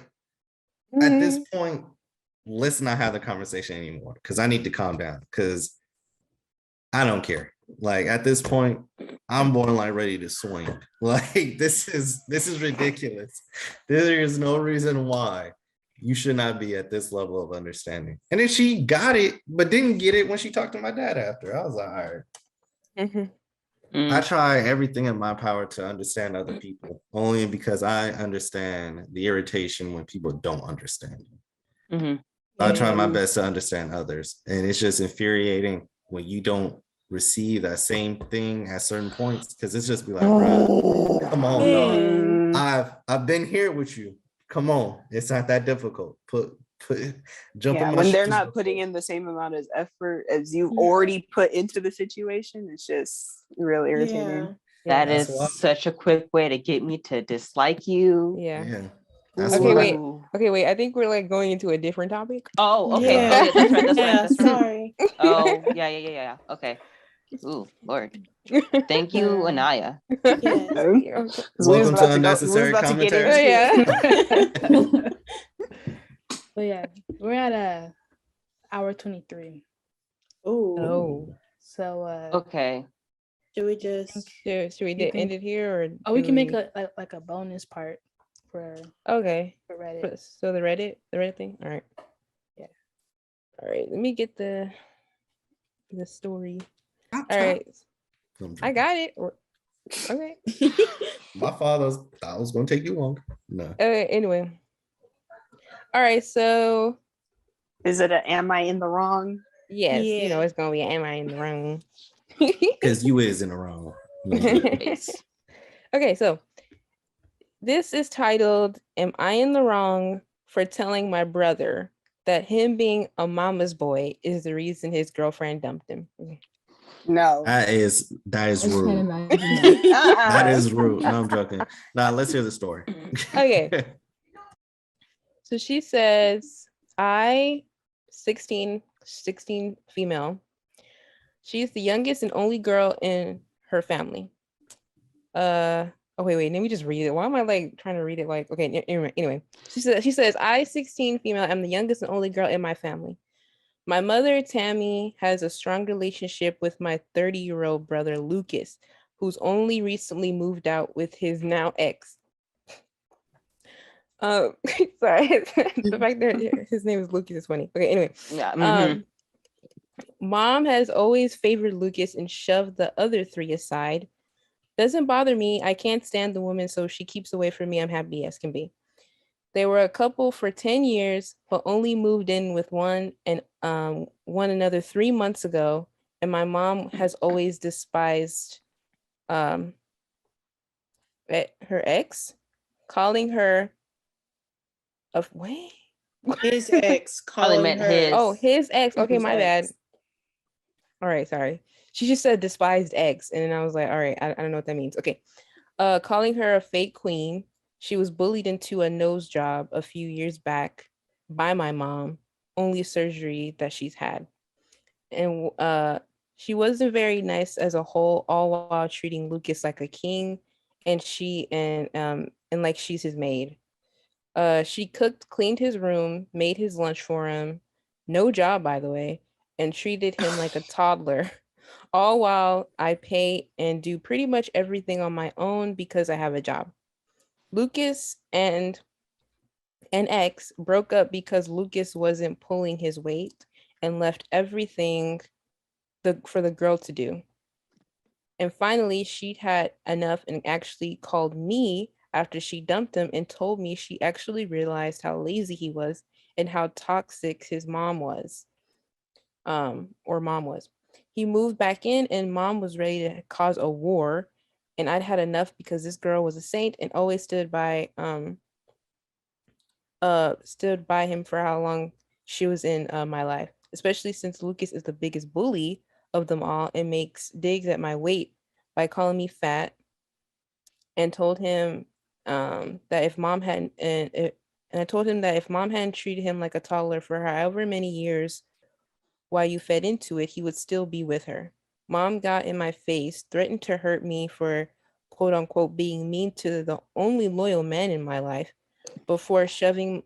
at this point, let's not have the conversation anymore because I need to calm down because I don't care. Like at this point, I'm borderline ready to swing. Like this is ridiculous. There is no reason why you should not be at this level of understanding. And then she got it, but didn't get it when she talked to my dad after. I was like, all right. I try everything in my power to understand other people, only because I understand the irritation when people don't understand. I try my best to understand others, and it's just infuriating when you don't receive that same thing at certain points because it's just be like, bro, come on, dog. I've been here with you. Come on, it's not that difficult. Jump in my when they're shoes not before. putting in the same amount of effort as you've already put into the situation, it's just real irritating. That is such a quick way to get me to dislike you. Yeah. That's Okay, why. wait. I think we're like going into a different topic. Oh, okay. Yeah. Oh, yeah, that's right. That's right. Sorry. Oh, yeah. Okay. Ooh, Lord. Thank you, Anaya. Welcome to Unnecessary Commentary. But yeah, we're at hour 23. Oh. So okay. Should we just should we end it here or we can make a bonus part for okay for Reddit. So the Reddit thing. All right. Yeah. All right. Let me get the story. All right. I got it. Okay. My father thought it was gonna take you long. No. Anyway. All right. So Is it a am I in the wrong? Yes, Yeah. you know it's gonna be am I in the wrong? Because you is in the wrong. Okay, so this is titled "Am I in the Wrong for Telling My Brother That Him Being a Mama's Boy is the Reason His Girlfriend Dumped Him?" No. That is I can't rude. imagine that. That is rude. No, I'm joking. Nah, let's hear the story. Okay. So she says, I 16 female. She's the youngest and only girl in her family. Oh wait, let me just read it. Why am I like trying to read it like okay, anyway. She says, I 16 female, am the youngest and only girl in my family. My mother, Tammy, has a strong relationship with my 30-year-old brother, Lucas, who's only recently moved out with his now ex. Sorry, the fact that his name is Lucas is funny. Okay, anyway. Yeah. Mom has always favored Lucas and shoved the other three aside. Doesn't bother me. I can't stand the woman, so she keeps away from me. I'm happy as can be. They were a couple for 10 years, but only moved in with one another 3 months ago. And my mom has always despised her ex, calling her of wait. His ex Probably calling meant her. his. Oh, his ex. Okay, His my ex. bad. All right, sorry. She just said despised ex, and then I was like, all right, I don't know what that means. Okay. Calling her a fake queen. She was bullied into a nose job a few years back by my mom, only surgery that she's had. And she wasn't very nice as a whole, all while treating Lucas like a king and like she's his maid. She cooked, cleaned his room, made his lunch for him, no job by the way, and treated him like a toddler. All while I pay and do pretty much everything on my own because I have a job. Lucas and an ex broke up because Lucas wasn't pulling his weight and left everything for the girl to do. And finally, she'd had enough and actually called me after she dumped him and told me she actually realized how lazy he was and how toxic his mom was. Mom was. He moved back in and mom was ready to cause a war. And I'd had enough because this girl was a saint and always stood by him for how long she was in my life, especially since Lucas is the biggest bully of them all and makes digs at my weight by calling me fat, and told him that if mom hadn't and I told him that if mom hadn't treated him like a toddler for however many years while you fed into it, he would still be with her. Mom got in my face, threatened to hurt me for quote unquote being mean to the only loyal man in my life before shoving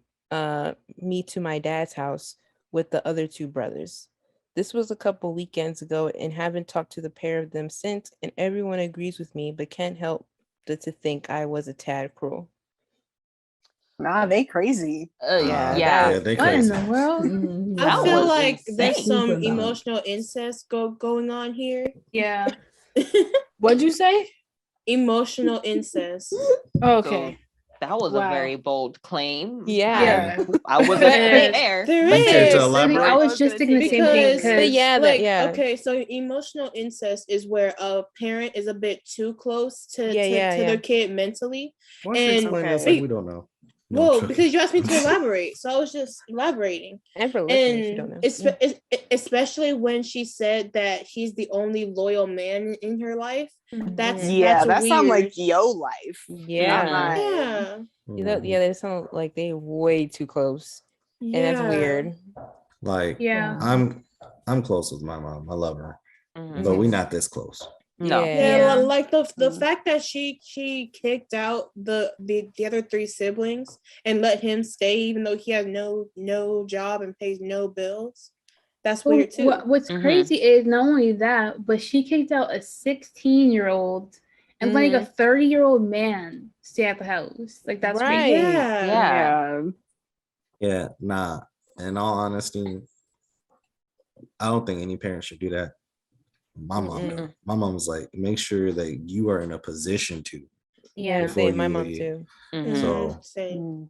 me to my dad's house with the other two brothers. This was a couple weekends ago and haven't talked to the pair of them since, and everyone agrees with me but can't help but to think I was a tad cruel. Nah, they crazy. Yeah. They What in crazy. the world? Mhm. I That feel was like there's insane. some Super bad. emotional incest going on here. Yeah. What'd you say? Emotional incest. Okay. That was Wow. a very bold claim. Yeah. I wasn't Yes. there. There You care to is. elaborate? I was just thinking the same thing Because But yeah, like yeah. okay, so emotional incest is where a parent is a bit too close to Yeah. their kid mentally. Why don't you And explain this okay. like we don't know? No, Well, trust. because you asked me to elaborate, so I was just elaborating. And for listeners who don't know. Especially when she said that he's the only loyal man in her life. That's Yeah, that weird. sounds like yo life. Yeah. Not mine. Yeah. Yeah, they sound like they way too close. And that's weird. Like, Yeah. I'm close with my mom. I love her, Mhm. but we not this close. No. Yeah, Yeah. like the fact that she kicked out the other three siblings and let him stay even though he has no job and pays no bills. That's weird too. What's crazy is not only that, but she kicked out a 16-year-old and letting a 30-year-old man stay at the house. Like that's Right. crazy. Yeah. Yeah, nah. In all honesty, I don't think any parent should do that. My mom was like, make sure that you are in a position to. Yeah, before same. My you mom leave. too. So Same.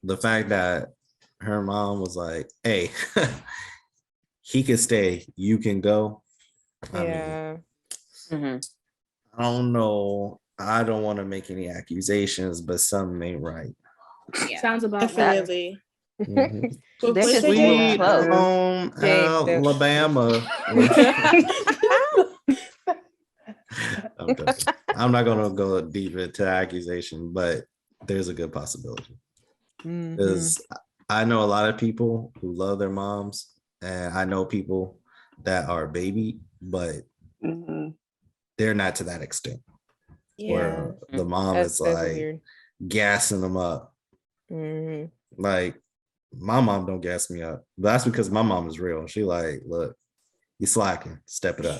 the fact that her mom was like, "Hey, he can stay, you can go." I mean, Yeah. Mhm. I don't know. I don't want to make any accusations, but something ain't right. Yeah. Sounds about right. Definitely. Mhm. But They're when just they a little Sweet close. home They- Alabama. I'm joking. I'm not gonna go deep into accusation, but there's a good possibility. Mhm. Because I know a lot of people who love their moms, and I know people that are baby, but Mhm. they're not to that extent Yeah. where the mom That's is like weird. gassing them up. Mhm. Like my mom don't gas me up, but that's because my mom is real. She like, look, you slacking, step it up,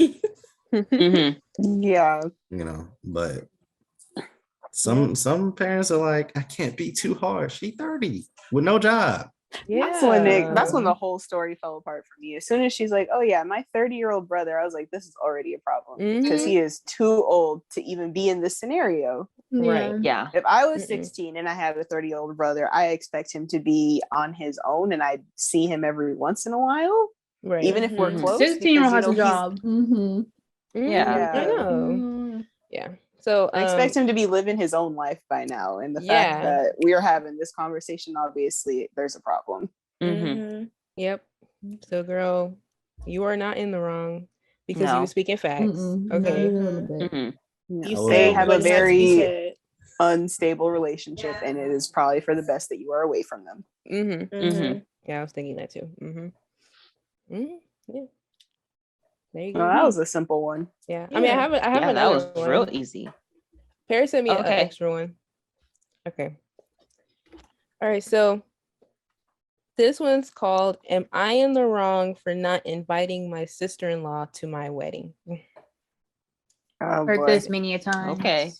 Mhm. Yeah. you know. But some parents are like, I can't be too hard. She 30 with no job. Yeah. That's when the whole story fell apart for me. As soon as she's like, "Oh yeah, my 30-year-old brother," I was like, "This is already a problem because Mhm. he is too old to even be in this scenario." Right. Yeah. If I was Mm-mm. 16 and I had a 30-year-old brother, I expect him to be on his own, and I see him every once in a while, Right. even if we're Mhm. close. 16-year-old because, has a he's- job. Mm-hmm. Yeah. I know. Mm. Yeah. So I expect him to be living his own life by now, and the Yeah. fact that we are having this conversation, obviously, there's a problem. Mhm. Yep. So girl, you are not in the wrong because you No. were speaking facts. Mm-mm, not Okay. even a little bit. Mhm. You You know, was they said have a what had to be very said. unstable relationship, and it is probably for the best that you are away from them. Mhm. Mhm. Yeah, I was thinking that too. Mhm. Mhm. Yeah. There you Well, go. that was a simple one. Yeah. I mean, I have Yeah, that another was one. real easy. Paris sent me an Okay. extra one. Okay. All right. So this one's called "Am I in the Wrong for Not Inviting My Sister-in-Law to My Wedding?" Oh Heard boy. this many a times. Okay.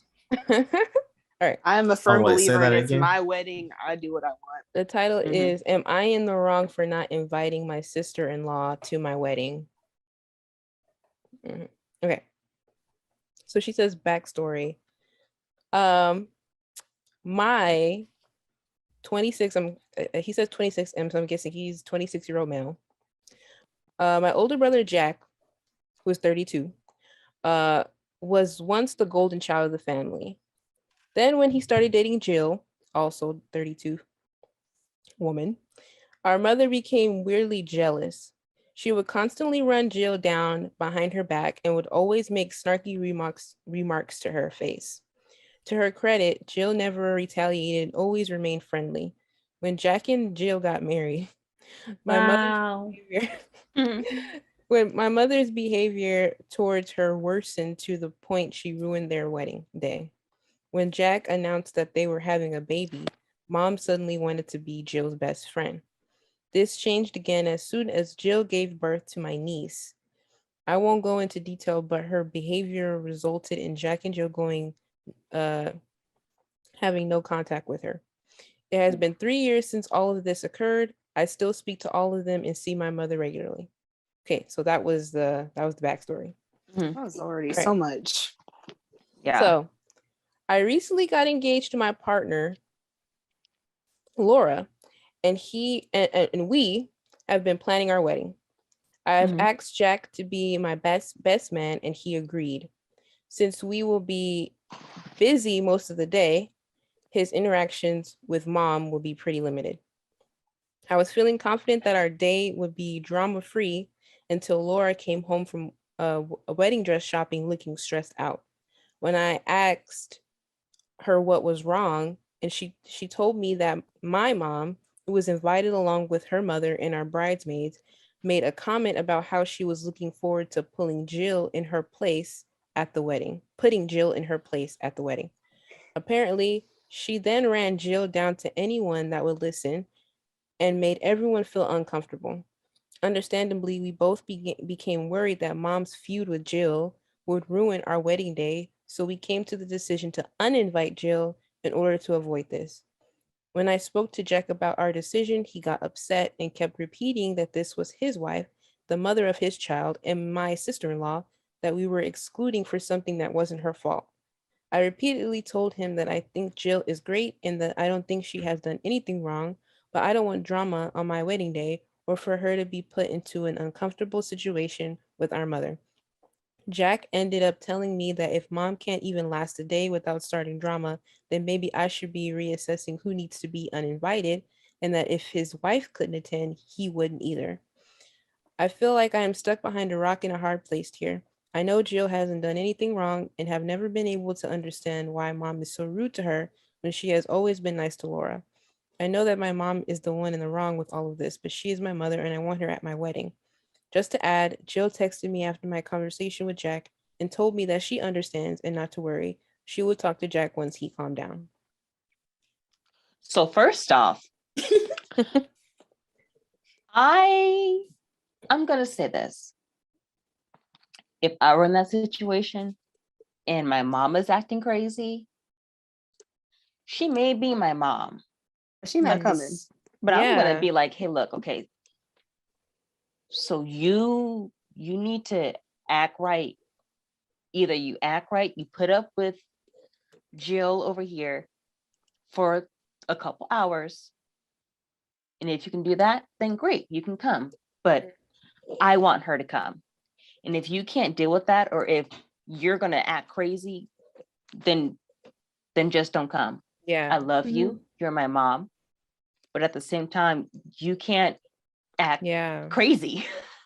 All right. I am a firm wait, say believer that in it's again. my wedding. I do what I want. The title Mhm. is "Am I in the Wrong for Not Inviting My Sister-in-Law to My Wedding?" Mhm. Okay. So she says backstory. My 26, he says 26, and so I'm guessing he's 26-year-old male. My older brother Jack, who is 32, was once the golden child of the family. Then when he started dating Jill, also 32 woman, our mother became weirdly jealous. She would constantly run Jill down behind her back and would always make snarky remarks to her face. To her credit, Jill never retaliated and always remained friendly. When Jack and Jill got married, my Wow. when my mother's behavior towards her worsened to the point she ruined their wedding day. When Jack announced that they were having a baby, Mom suddenly wanted to be Jill's best friend. This changed again as soon as Jill gave birth to my niece. I won't go into detail, but her behavior resulted in Jack and Jill having no contact with her. It has been 3 years since all of this occurred. I still speak to all of them and see my mother regularly. Okay, so that was the backstory. That was already Right. so much. Yeah. So I recently got engaged to my partner, Laura, and he and we have been planning our wedding. I've Mhm. asked Jack to be my best man, and he agreed. Since we will be busy most of the day, his interactions with Mom will be pretty limited. I was feeling confident that our day would be drama-free until Laura came home from a wedding dress shopping looking stressed out. When I asked her what was wrong, and she told me that my mom, who was invited along with her mother and our bridesmaids, made a comment about how she was looking forward to putting Jill in her place at the wedding. Apparently, she then ran Jill down to anyone that would listen and made everyone feel uncomfortable. Understandably, we both became worried that Mom's feud with Jill would ruin our wedding day, so we came to the decision to uninvite Jill in order to avoid this. When I spoke to Jack about our decision, he got upset and kept repeating that this was his wife, the mother of his child, and my sister-in-law that we were excluding for something that wasn't her fault. I repeatedly told him that I think Jill is great and that I don't think she has done anything wrong, but I don't want drama on my wedding day or for her to be put into an uncomfortable situation with our mother. Jack ended up telling me that if mom can't even last a day without starting drama, then maybe I should be reassessing who needs to be uninvited, and that if his wife couldn't attend, he wouldn't either. I feel like I am stuck behind a rock in a hard place here. I know Jill hasn't done anything wrong and have never been able to understand why mom is so rude to her when she has always been nice to Laura. I know that my mom is the one in the wrong with all of this, but she is my mother and I want her at my wedding. Just to add, Jill texted me after my conversation with Jack and told me that she understands and not to worry. She would talk to Jack once he calmed down. So first off, I'm gonna say this. If I were in that situation and my mom is acting crazy, she may be my mom. She not coming. But I'm Yeah. gonna be like, hey, look, okay. So you need to act right. Either you act right, you put up with Jill over here for a couple hours. And if you can do that, then great, you can come. But I want her to come. And if you can't deal with that, or if you're gonna act crazy, then just don't come. Yeah. I love you. You're my mom. But at the same time, you can't act crazy.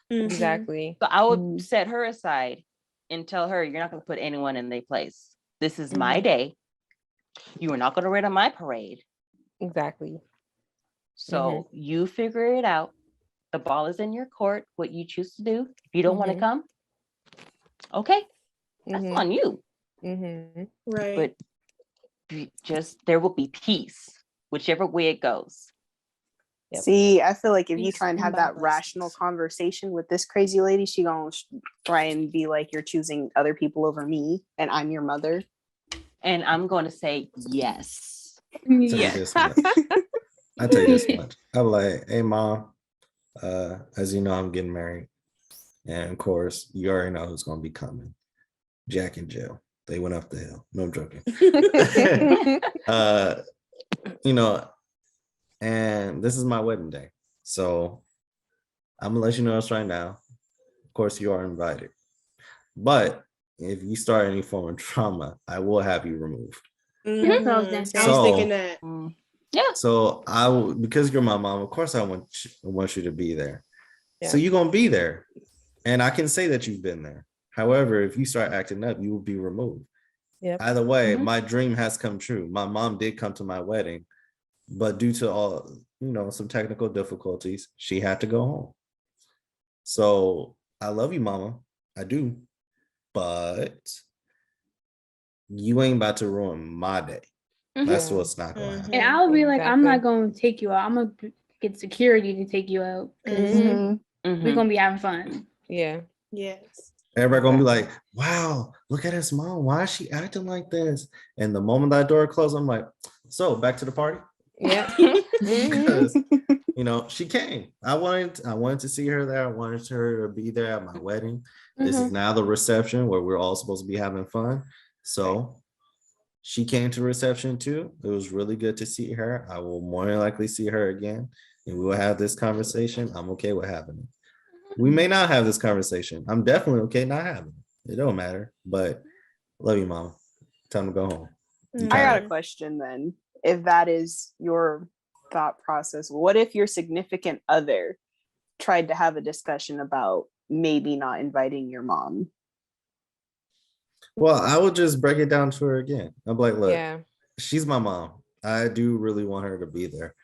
Exactly. So I would set her aside and tell her, you're not going to put anyone in their place. This is my day. You are not going to rain on my parade. Exactly. So you figure it out. The ball is in your court, what you choose to do. If you don't want to come, okay, that's on you. Right. But just, there will be peace, whichever way it goes. Yep. See, I feel like if you try and have that rational conversation with this crazy lady, she gonna try and be like, you're choosing other people over me and I'm your mother. And I'm going to say yes. Yes. I tell you this much. I'm like, hey mom, as you know, I'm getting married. And of course, you already know who's gonna be coming. Jack and Jill. They went up the hill. No, I'm joking. You know, and this is my wedding day. So I'm gonna let you know this right now. Of course, you are invited. But if you start any form of trauma, I will have you removed. I was thinking that. Yeah. So I will, because you're my mom, of course I want you to be there. Yeah. So you're gonna be there. And I can say that you've been there. However, if you start acting up, you will be removed. Yep. Either way, my dream has come true. My mom did come to my wedding, but due to all, some technical difficulties, she had to go home. So I love you, mama. I do. But you ain't about to ruin my day. That's what's not going to happen. And I'll be like, I'm not going to take you out. I'm going to get security to take you out. We're going to be having fun. Yeah. Yes. Everybody gonna be like, wow, look at his mom. Why is she acting like this? And the moment that door closed, I'm like, so back to the party. Yeah. Because she came. I wanted to see her there. I wanted her to be there at my wedding. This is now the reception where we're all supposed to be having fun. So she came to reception too. It was really good to see her. I will more than likely see her again, and we will have this conversation. I'm okay with having it. We may not have this conversation. I'm definitely okay not having it. It don't matter. But love you, mom. Time to go home. I got a question then. If that is your thought process, what if your significant other tried to have a discussion about maybe not inviting your mom? Well, I would just break it down to her again. I'm like, look, she's my mom. I do really want her to be there.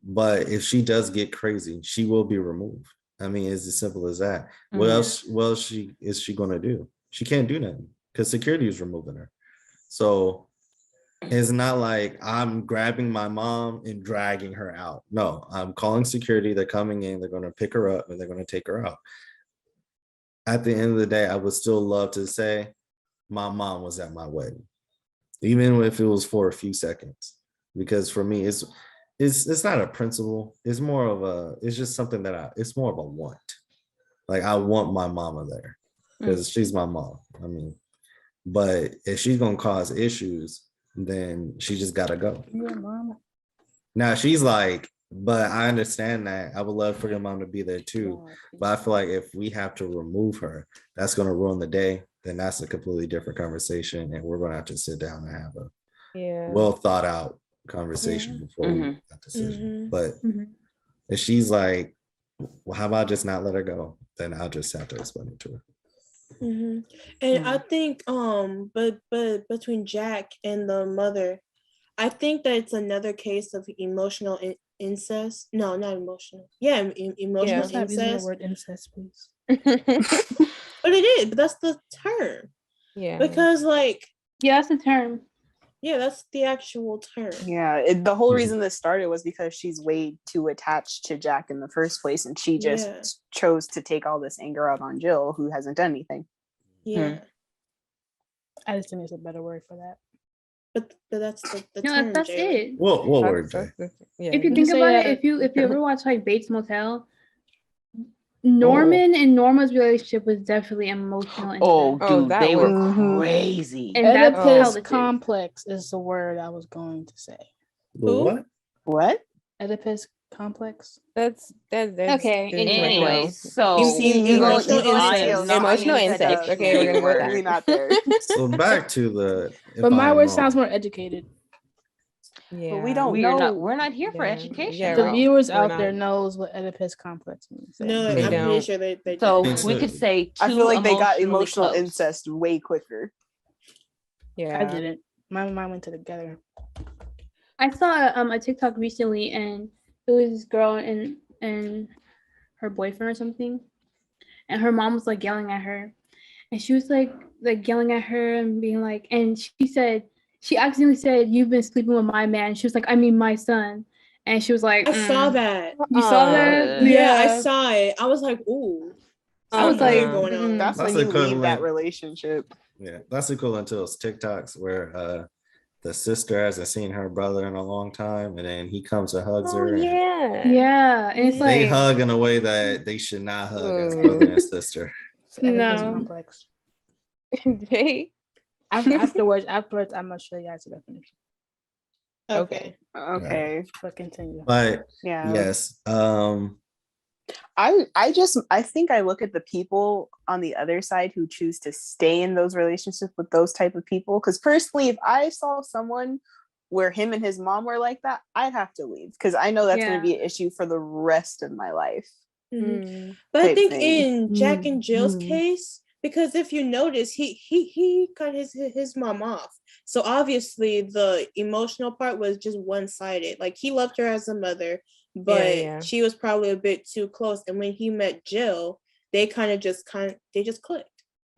But if she does get crazy, she will be removed. I mean, it's as simple as that. What else is she going to do? She can't do nothing because security is removing her. So it's not like I'm grabbing my mom and dragging her out. No, I'm calling security. They're coming in. They're going to pick her up and they're going to take her out. At the end of the day, I would still love to say my mom was at my wedding, even if it was for a few seconds, because for me, it's not a principle. It's more of it's just something it's more of a want. Like I want my mama there because she's my mom. I mean, but if she's going to cause issues, then she just got to go. Now she's like, but I understand that. I would love for your mom to be there too. But I feel like if we have to remove her, that's going to ruin the day. Then that's a completely different conversation. And we're going to have to sit down and have a well thought out conversation before we make that decision. But if she's like, well, how about just not let her go? Then I'll just have to explain it to her. And I think but between Jack and the mother, I think that it's another case of emotional incest. No, not emotional. Yeah, emotional Stop using the incest. word incest, please. But it is. But that's the term. Yeah. Because like, Yeah, that's the term. yeah, that's the actual term. Yeah, the whole reason this started was because she's way too attached to Jack in the first place, and she just chose to take all this anger out on Jill, who hasn't done anything. Yeah. I just think there's a better word for that. But that's the No, term. that's Jalen. it. What word, Jay? If you You think say about it, that- if you ever watch like Bates Motel, Norman and Norma's relationship was definitely emotional. Dude, that they were was- crazy. And that's how Oedipus the complex is the word I was going to say. What? What? Oedipus complex. That's Okay, Anyway, so You see, you know, emotional I am incest. not Emotional into incest. the Okay, we're gonna go with word. that. We're not there. So back to the. But my word sounds more educated. Yeah. But we don't We're know. We're not here for Yeah. education. Yeah, The right. viewers We're out not. there knows what Oedipus complex means. No, They I'm don't. pretty sure they So It's we a- could say I feel like they got emotionally emotional close. incest way quicker. Yeah. I didn't. My mind went together. I saw a TikTok recently, and it was this girl and her boyfriend or something, and her mom was like yelling at her, and she was like yelling at her and being like, and she said she accidentally said, "You've been sleeping with my man." She was like, "I mean my son," and she was like, I saw that. You saw that? Yeah, I saw it. I was like, ooh. I was something like, weird going on. That's when That's you leave that equivalent. relationship. Yeah, that's equivalent to those TikToks where the sister hasn't seen her brother in a long time, and then he comes and hugs her. And yeah, and it's they like, hug in a way that they should not hug as brother and sister. It's Oedipus No. complex. Jay? Afterwards, I'm gonna show you guys the definition. Okay. Okay. But continue. But Yeah. yes, I think I look at the people on the other side who choose to stay in those relationships with those type of people. Because personally, if I saw someone where him and his mom were like that, I'd have to leave because I know that's going to be an issue for the rest of my life. But I Type think thing. in Jack and Jill's case, because if you notice, he cut his mom off. So obviously the emotional part was just one-sided. Like he loved her as a mother, but she was probably a bit too close. And when he met Jill, they just clicked.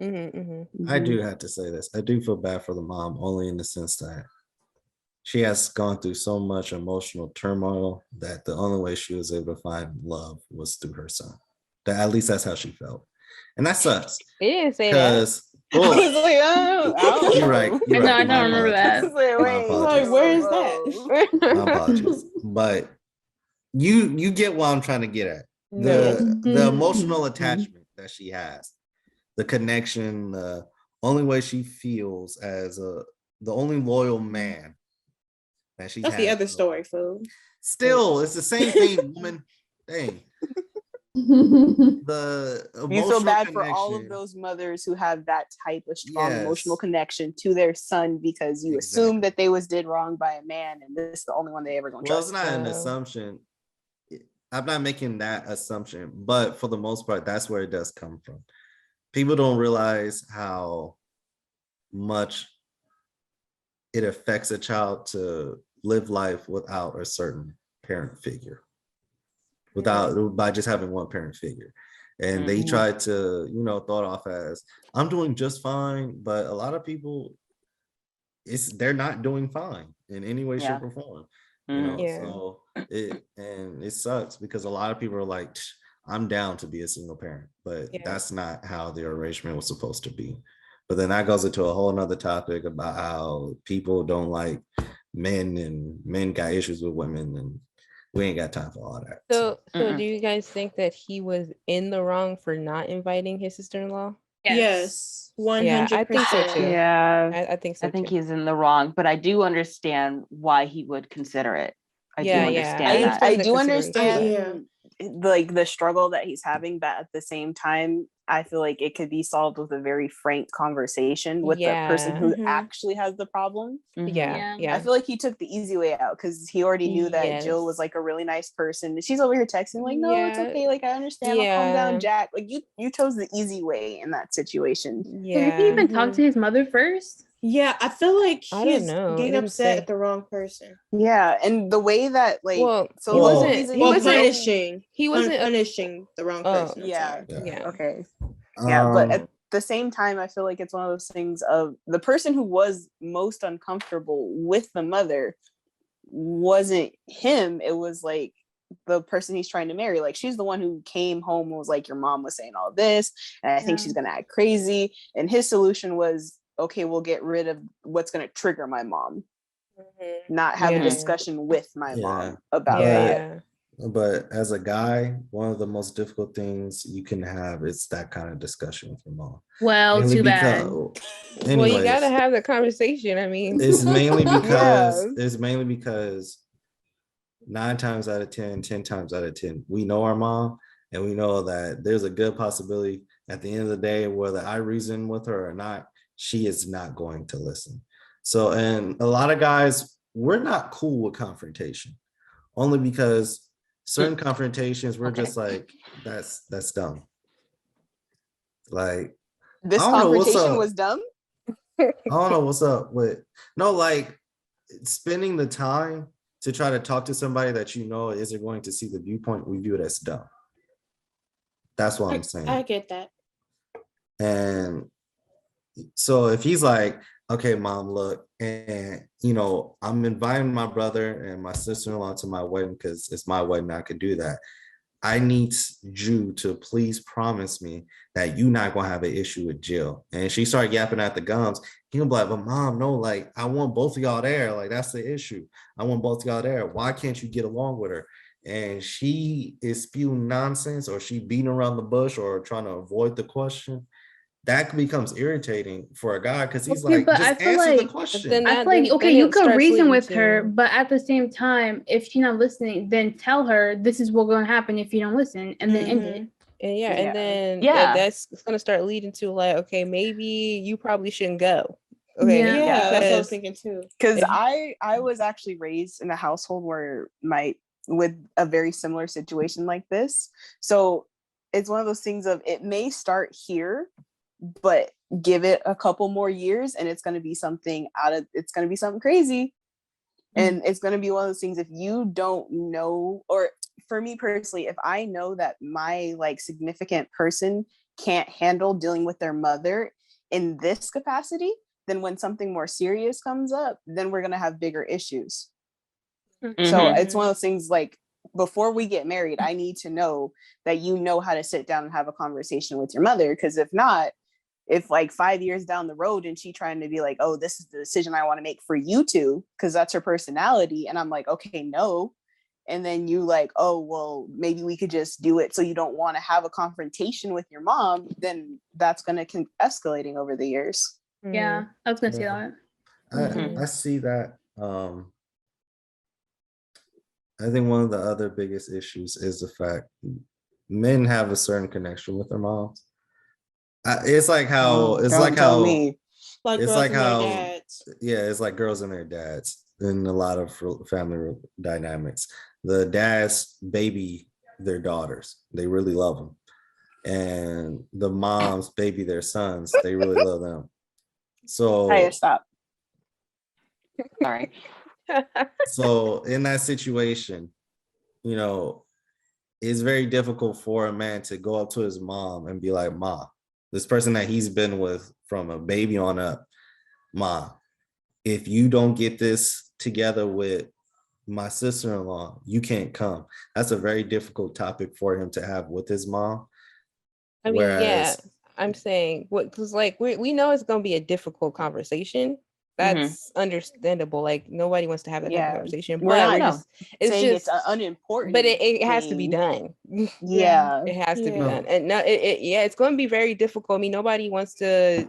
I do have to say this. I do feel bad for the mom, only in the sense that she has gone through so much emotional turmoil that the only way she was able to find love was through her son. At least that's how she felt. And that sucks. He didn't say that. Because, well, I was like, oh, you're right. You're right. I don't remember that. Wait, apologies. Where is that? My apologies. But you get what I'm trying to get at. The emotional attachment that she has, the connection, the only way she feels as the only loyal man that she That's has. the other story, fool. Still, it's the same thing, woman. Dang. The You feel bad emotional for all of connection. those mothers who have that type of strong Yes. emotional connection to their son because you assume that they was did wrong by a man and this is the only one they ever gonna Well, trust. it's not an assumption. I'm not making that assumption, but for the most part, that's where it does come from. People don't realize how much it affects a child to live life without a certain parent figure, by just having one parent figure. And they try to, throw it off as I'm doing just fine, but a lot of people, they're not doing fine in any way, shape, or form. So it sucks because a lot of people are like, I'm down to be a single parent, but that's not how the arrangement was supposed to be. But then that goes into a whole nother topic about how people don't like men and men got issues with women, and we ain't got time for all that. So do you guys think that he was in the wrong for not inviting his sister-in-law? Yes, 100%. Yeah, I think so too. Yeah, I think so. I think he's in the wrong, but I do understand why he would consider it. I do Yeah, understand that. I the do consideration. understand like the struggle that he's having, but at the same time, I feel like it could be solved with a very frank conversation with the person who actually has the problem. Yeah. I feel like he took the easy way out because he already knew that Jill was like a really nice person. She's over here texting like, no, it's okay. Like, I understand. I'll calm down, Jack. Like, you chose the easy way in that situation. Did he even talk to his mother first? Yeah, I feel like I don't he's know. getting upset at the wrong person. Yeah, and the way that like he wasn't punishing. He wasn't punishing punishing the wrong person. Yeah. Okay. Yeah, but at the same time, I feel like it's one of those things of the person who was most uncomfortable with the mother wasn't him. It was like the person he's trying to marry. Like, she's the one who came home and was like, your mom was saying all this, and I think she's gonna act crazy. And his solution was, okay, we'll get rid of what's gonna trigger my mom. Not have a discussion with my mom about that. But as a guy, one of the most difficult things you can have is that kind of discussion with your mom. Well, mainly too bad. Anyways, well, you gotta have the conversation. I mean, it's mainly because 9 times out of 10, 10 times out of 10, we know our mom, and we know that there's a good possibility at the end of the day, whether I reason with her or not, she is not going to listen. So, and a lot of guys, we're not cool with confrontation, only because certain confrontations we're just like, that's dumb. Like, this confrontation was dumb. I don't know what's up with like spending the time to try to talk to somebody that you know isn't going to see the viewpoint, we view it as dumb. That's what I'm saying. I get that. And so if he's like, okay, mom, look, and I'm inviting my brother and my sister-in-law to my wedding because it's my wedding, I could do that. I need you to please promise me that you're not gonna have an issue with Jill. And she started yapping at the gums. He'll be like, but mom, no, like, I want both of y'all there. Like, that's the issue. I want both of y'all there. Why can't you get along with her? And she is spewing nonsense, or she beating around the bush, or trying to avoid the question. That becomes irritating for a guy because he's like, just answer the question. I feel like, okay, you can reason with her, but at the same time, if she's not listening, then tell her this is what's going to happen if you don't listen, and then end it. And then that's going to start leading to like, okay, maybe you probably shouldn't go. Okay, that's what I was thinking too. Because I was actually raised in a household where with a very similar situation like this. So it's one of those things of, it may start here, but give it a couple more years and it's going to be something crazy. And it's going to be one of those things, if you don't know, or for me personally, if I know that my like significant person can't handle dealing with their mother in this capacity, then when something more serious comes up, then we're going to have bigger issues. So it's one of those things, like, before we get married, I need to know that you know how to sit down and have a conversation with your mother. Because if not, if like 5 years down the road and she trying to be like, oh, this is the decision I want to make for you two, because that's her personality, and I'm like, okay, no. And then you like, oh, well, maybe we could just do it so you don't want to have a confrontation with your mom, then that's going to keep escalating over the years. Yeah, I was going to say that. I see that. I think one of the other biggest issues is the fact men have a certain connection with their moms. It's like how it's like girls and their dads in a lot of family dynamics. The dads baby their daughters, they really love them, and the moms baby their sons, they really love them. So hey, stop. Sorry. So in that situation, it's very difficult for a man to go up to his mom and be like, Ma, this person that he's been with from a baby on up, Ma, if you don't get this together with my sister-in-law, you can't come. That's a very difficult topic for him to have with his mom. I mean, I'm saying, because like we know it's going to be a difficult conversation. That's understandable. Like, nobody wants to have that type of conversation. But it's unimportant. But it has to be done. Yeah. It has to be Yeah. done. And no, it's going to be very difficult. I mean, nobody wants to,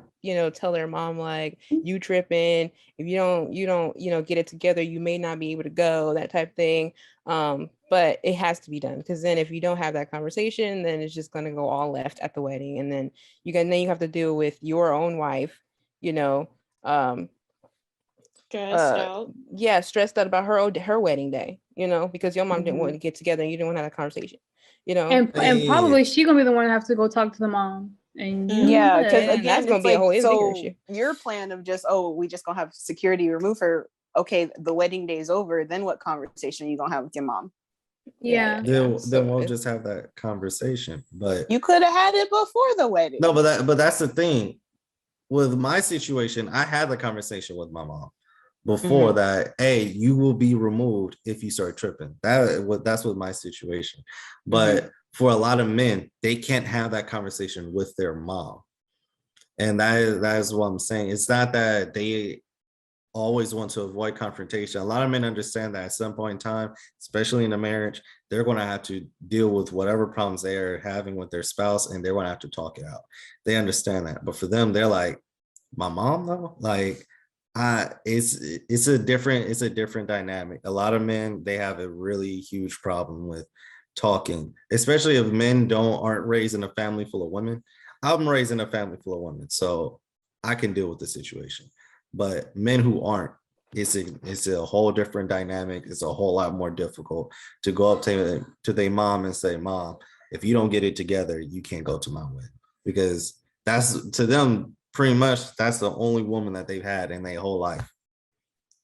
tell their mom like, you tripping. If you don't, get it together, you may not be able to go, that type of thing. But it has to be done, because then if you don't have that conversation, then it's just going to go all left at the wedding, and then you have to deal with your own wife, Stressed out. yeah, stressed out about her wedding day, because your mom didn't want to get together and you didn't want to have a conversation, and probably she gonna be the one to have to go talk to the mom. And yeah, because and again, that's gonna it's be a like, whole bigger so issue. your plan of just, we just gonna have security remove her. Okay, the wedding day is over. Then what conversation are you gonna have with your mom? Yeah. Then we'll just have that conversation. But you could have had it before the wedding. No, but that's the thing. With my situation, I had the conversation with my mom before that. Hey, you will be removed if you start tripping. That's what my situation. But for a lot of men, they can't have that conversation with their mom, and that is what I'm saying. It's not that they always want to avoid confrontation. A lot of men understand that at some point in time, especially in a marriage, they're going to have to deal with whatever problems they are having with their spouse, and they're going to have to talk it out. They understand that. But for them, they're like, my mom though? Like, it's a different dynamic. A lot of men, they have a really huge problem with talking, especially if men aren't raised in a family full of women. I'm raised in a family full of women, so I can deal with the situation. But men who aren't, it's a whole different dynamic. It's a whole lot more difficult to go up to their mom and say, Mom, if you don't get it together, you can't go to my wedding. Because that's, to them, pretty much that's the only woman that they've had in their whole life,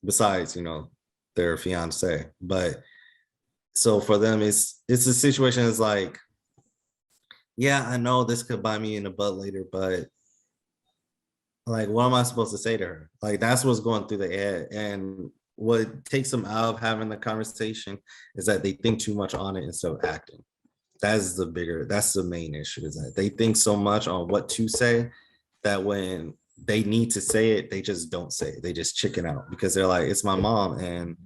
besides, their fiance. But so for them, it's a situation that's like, yeah, I know this could bite me in the butt later, but like, what am I supposed to say to her? Like, that's what's going through their head. And what takes them out of having the conversation is that they think too much on it instead of acting. That's the main issue, is that they think so much on what to say that when they need to say it, they just don't say it. They just chicken out because they're like, it's my mom and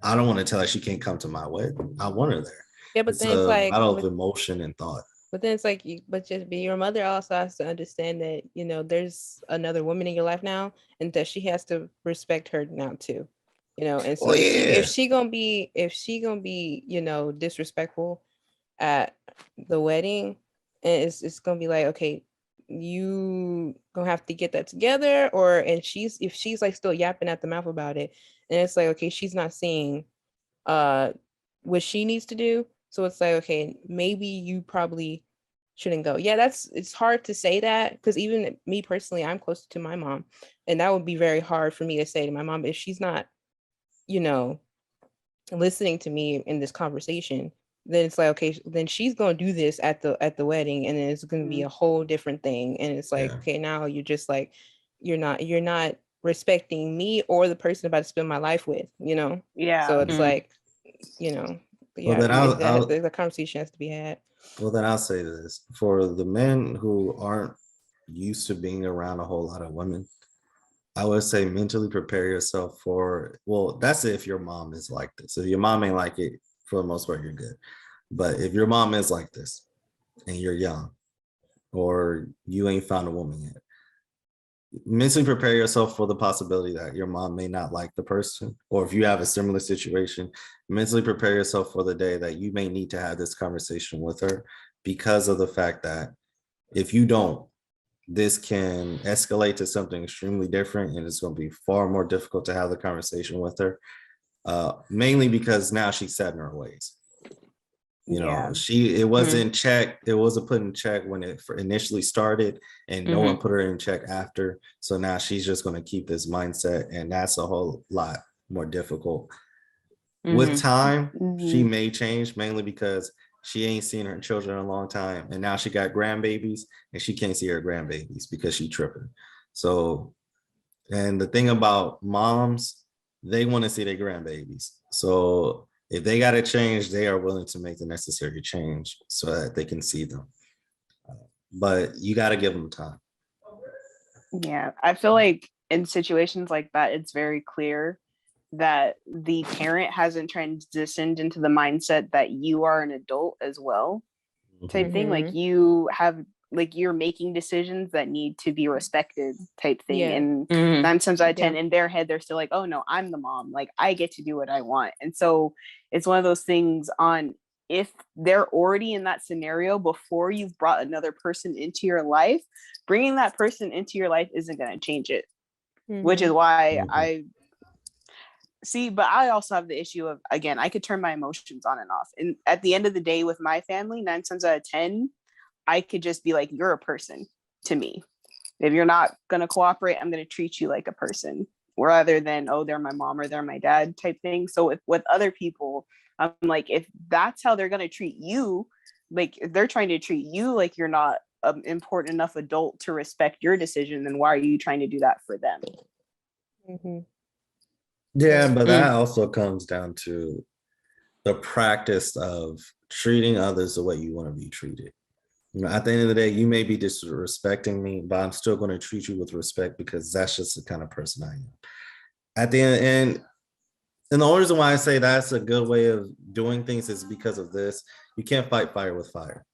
I don't want to tell her she can't come to my wedding. I want her there. Yeah, but it's then it's like battle of emotion and thought. But then it's like, your mother also has to understand that, there's another woman in your life now, and that she has to respect her now too, And so if she gonna be, disrespectful at the wedding, and it's gonna be like, okay, you gonna have to get that together, if she's like still yapping at the mouth about it, and it's like, okay, she's not seeing what she needs to do. So it's like, okay, maybe you probably shouldn't go. Yeah, it's hard to say that, because even me personally, I'm close to my mom, and that would be very hard for me to say to my mom if she's not, listening to me in this conversation. Then it's like, okay, then she's gonna do this at the wedding, and then it's gonna be a whole different thing. And it's like, okay, now you're just like, you're not respecting me or the person I'm about to spend my life with, Yeah. So it's like, yeah, the conversation has to be had. Well, then I'll say this. For the men who aren't used to being around a whole lot of women, I would say mentally prepare yourself for, well, that's if your mom is like this. If your mom ain't like it, for the most part, you're good. But if your mom is like this and you're young, or you ain't found a woman yet, mentally prepare yourself for the possibility that your mom may not like the person, or if you have a similar situation, mentally prepare yourself for the day that you may need to have this conversation with her, because of the fact that if you don't, this can escalate to something extremely different, and it's going to be far more difficult to have the conversation with her, mainly because now she's set in her ways. It wasn't checked. It wasn't put in check when it initially started, and no one put her in check after. So now she's just going to keep this mindset, and that's a whole lot more difficult. With time, she may change, mainly because she ain't seen her children in a long time, and now she got grandbabies, and she can't see her grandbabies because she tripping. So, and the thing about moms, they want to see their grandbabies. So if they got to change, they are willing to make the necessary change so that they can see them. But you got to give them time. Yeah, I feel like in situations like that, it's very clear that the parent hasn't transitioned into the mindset that you are an adult as well. type thing. Like you have, like you're making decisions that need to be respected type thing. And 9 times out of 10 in their head, they're still like, oh no, I'm the mom. Like I get to do what I want. And so it's one of those things on, if they're already in that scenario before you've brought another person into your life, bringing that person into your life isn't going to change it. Which is why I see, but I also have the issue of, again, I could turn my emotions on and off. And at the end of the day with my family, 9 times out of 10, I could just be like, you're a person to me. If you're not going to cooperate, I'm going to treat you like a person rather than, oh, they're my mom or they're my dad type thing. So with other people, I'm like, if that's how they're going to treat you, like if they're trying to treat you like you're not an important enough adult to respect your decision, then why are you trying to do that for them? Yeah, but that also comes down to the practice of treating others the way you want to be treated. You know, at the end of the day, you may be disrespecting me, but I'm still going to treat you with respect because that's just the kind of person I am. At the end, and the only reason why I say that's a good way of doing things is because of this. You can't fight fire with fire.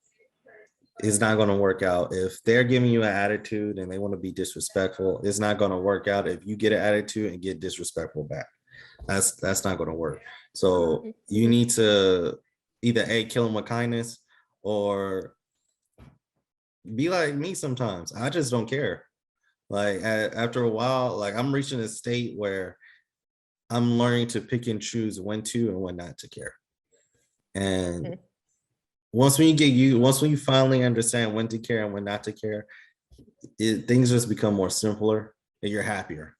It's not going to work out. If they're giving you an attitude and they want to be disrespectful, it's not going to work out if you get an attitude and get disrespectful back. That's not going to work. So you need to either kill them with kindness or be like me sometimes. I just don't care. Like after a while, like I'm reaching a state where I'm learning to pick and choose when to and when not to care. And once when you finally understand when to care and when not to care, things just become more simpler and you're happier.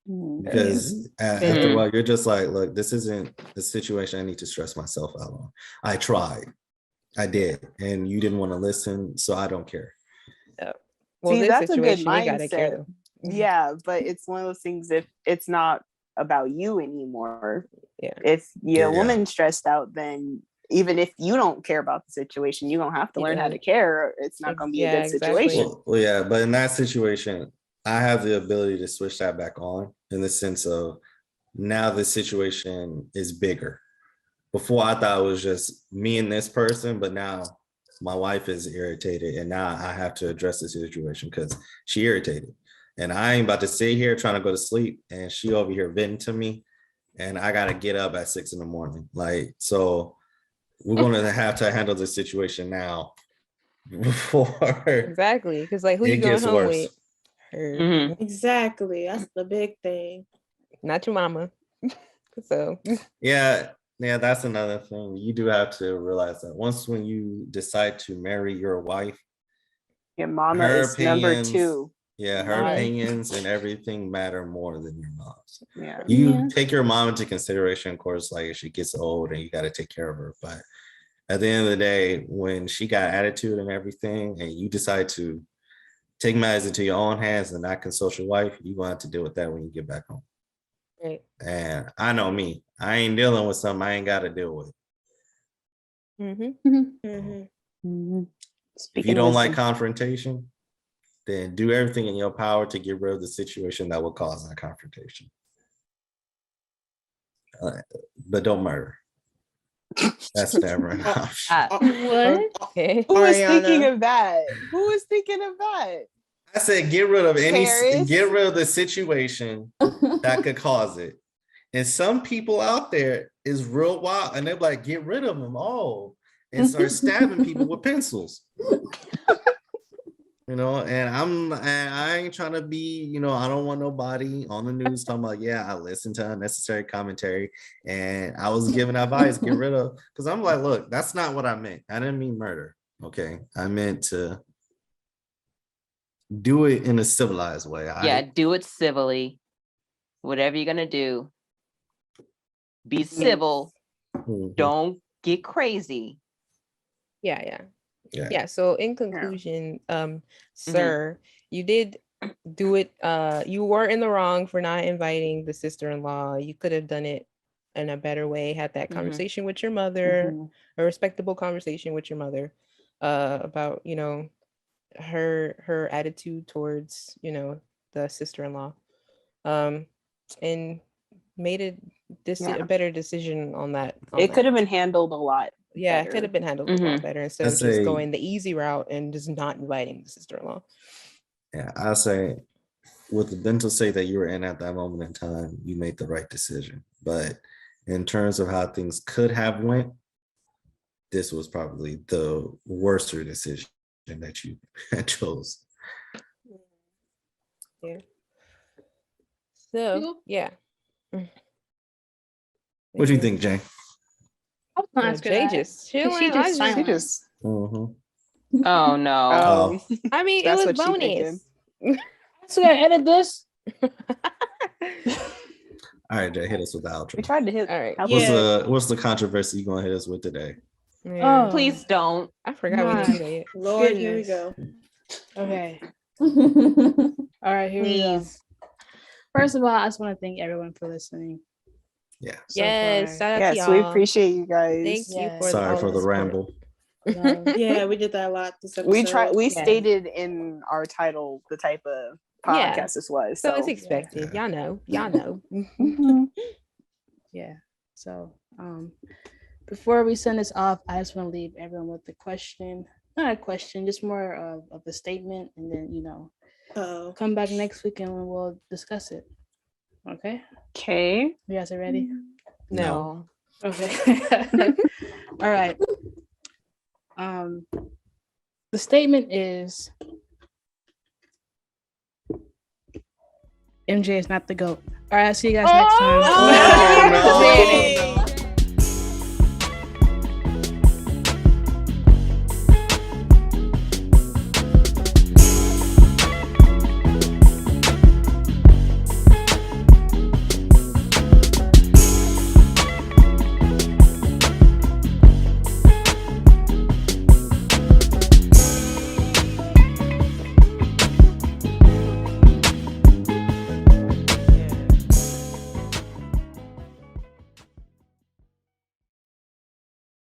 Because after a while, you're just like, look, this isn't the situation I need to stress myself out on. I tried. I did. And you didn't want to listen, so I don't care. Well, see, that's a good mindset. Gotta care. Yeah, but it's one of those things, if it's not about you anymore, yeah. If you're a woman stressed out, then even if you don't care about the situation, you're going to have to learn how to care. It's not going to be a good situation. Well, yeah, but in that situation, I have the ability to switch that back on in the sense of now the situation is bigger. Before I thought it was just me and this person, but now my wife is irritated and now I have to address the situation because she irritated. And I ain't about to sit here trying to go to sleep and she over here venting to me and I got to get up at 6 a.m. Like, so we're going to have to handle this situation now before exactly. Because like who you going home with? Her. Exactly. That's the big thing. Not your mama. So yeah, that's another thing. You do have to realize that once when you decide to marry your wife, your mama is number 2. Yeah, her opinions and everything matter more than your mom's. Yeah. You take your mom into consideration, of course, like if she gets old and you got to take care of her. But at the end of the day, when she got attitude and everything, and you decide to take matters into your own hands and not consult your wife, you're going to have to deal with that when you get back home. Right. And I know me. I ain't dealing with something I ain't got to deal with. If you don't like confrontation, then do everything in your power to get rid of the situation that will cause that confrontation. But don't murder. That's never an option. What? Who was thinking of that? Who was thinking of that? I said get rid of the situation that could cause it. And some people out there is real wild and they're like, get rid of them all and start stabbing people with pencils. You know, and I ain't trying to be, you know, I don't want nobody on the news talking about, yeah, I listened to unnecessary commentary and I was giving advice, get rid of, because I'm like, look, that's not what I meant. I didn't mean murder. Okay. I meant to do it in a civilized way. Do it civilly. Whatever you're going to do, be civil. Don't get crazy. Yeah. So in conclusion, sir, you did do it. You were in the wrong for not inviting the sister-in-law. You could have done it in a better way, had that conversation with your mother, a respectable conversation with your mother, about, you know, her attitude towards, you know, the sister-in-law, and made a better decision on that. It could have been handled a lot Yeah, it better. could have been handled a lot better instead of I'd just say- going the easy route and just not inviting the sister-in-law. Yeah, I say with the mental state that you were in at that moment in time, you made the right decision. But in terms of how things could have went, this was probably the worser decision that you chose. Yeah. So yeah. What do you think, Jay? I was gonna ask her Jay that. just chilling. She just I She silent. just Oh no. Oh. I mean, it That's was what she thinking. bonus. So I edit this. All right, Jay, hit us with the outro. We tried to hit. All right. help Yeah. us. What's the controversy you gonna hit us with today? Yeah. Oh. Please don't. I forgot we didn't do that yet. Lord, here we Goodness. go. Okay. All right, here we go. Please. First of all, I just want to thank everyone for listening. Yeah. so Yes, far. shout out to Yes, we y'all. appreciate you guys. Thank you for Sorry all for the support. ramble. Yeah, we did that a lot this episode. We Yeah. stated in our title the type of Yeah. podcast this was. So So, it's expected. Yeah. Y'all know. Yeah. So before we send this off, I just want to leave everyone with a question. Not a question, just more of a statement, and then Oh, come back next week and we'll discuss it. Okay? okay. You guys are ready? No. Okay. All right. The statement is MJ is not the GOAT. All right, I'll see you guys next time. Oh, no. Dang.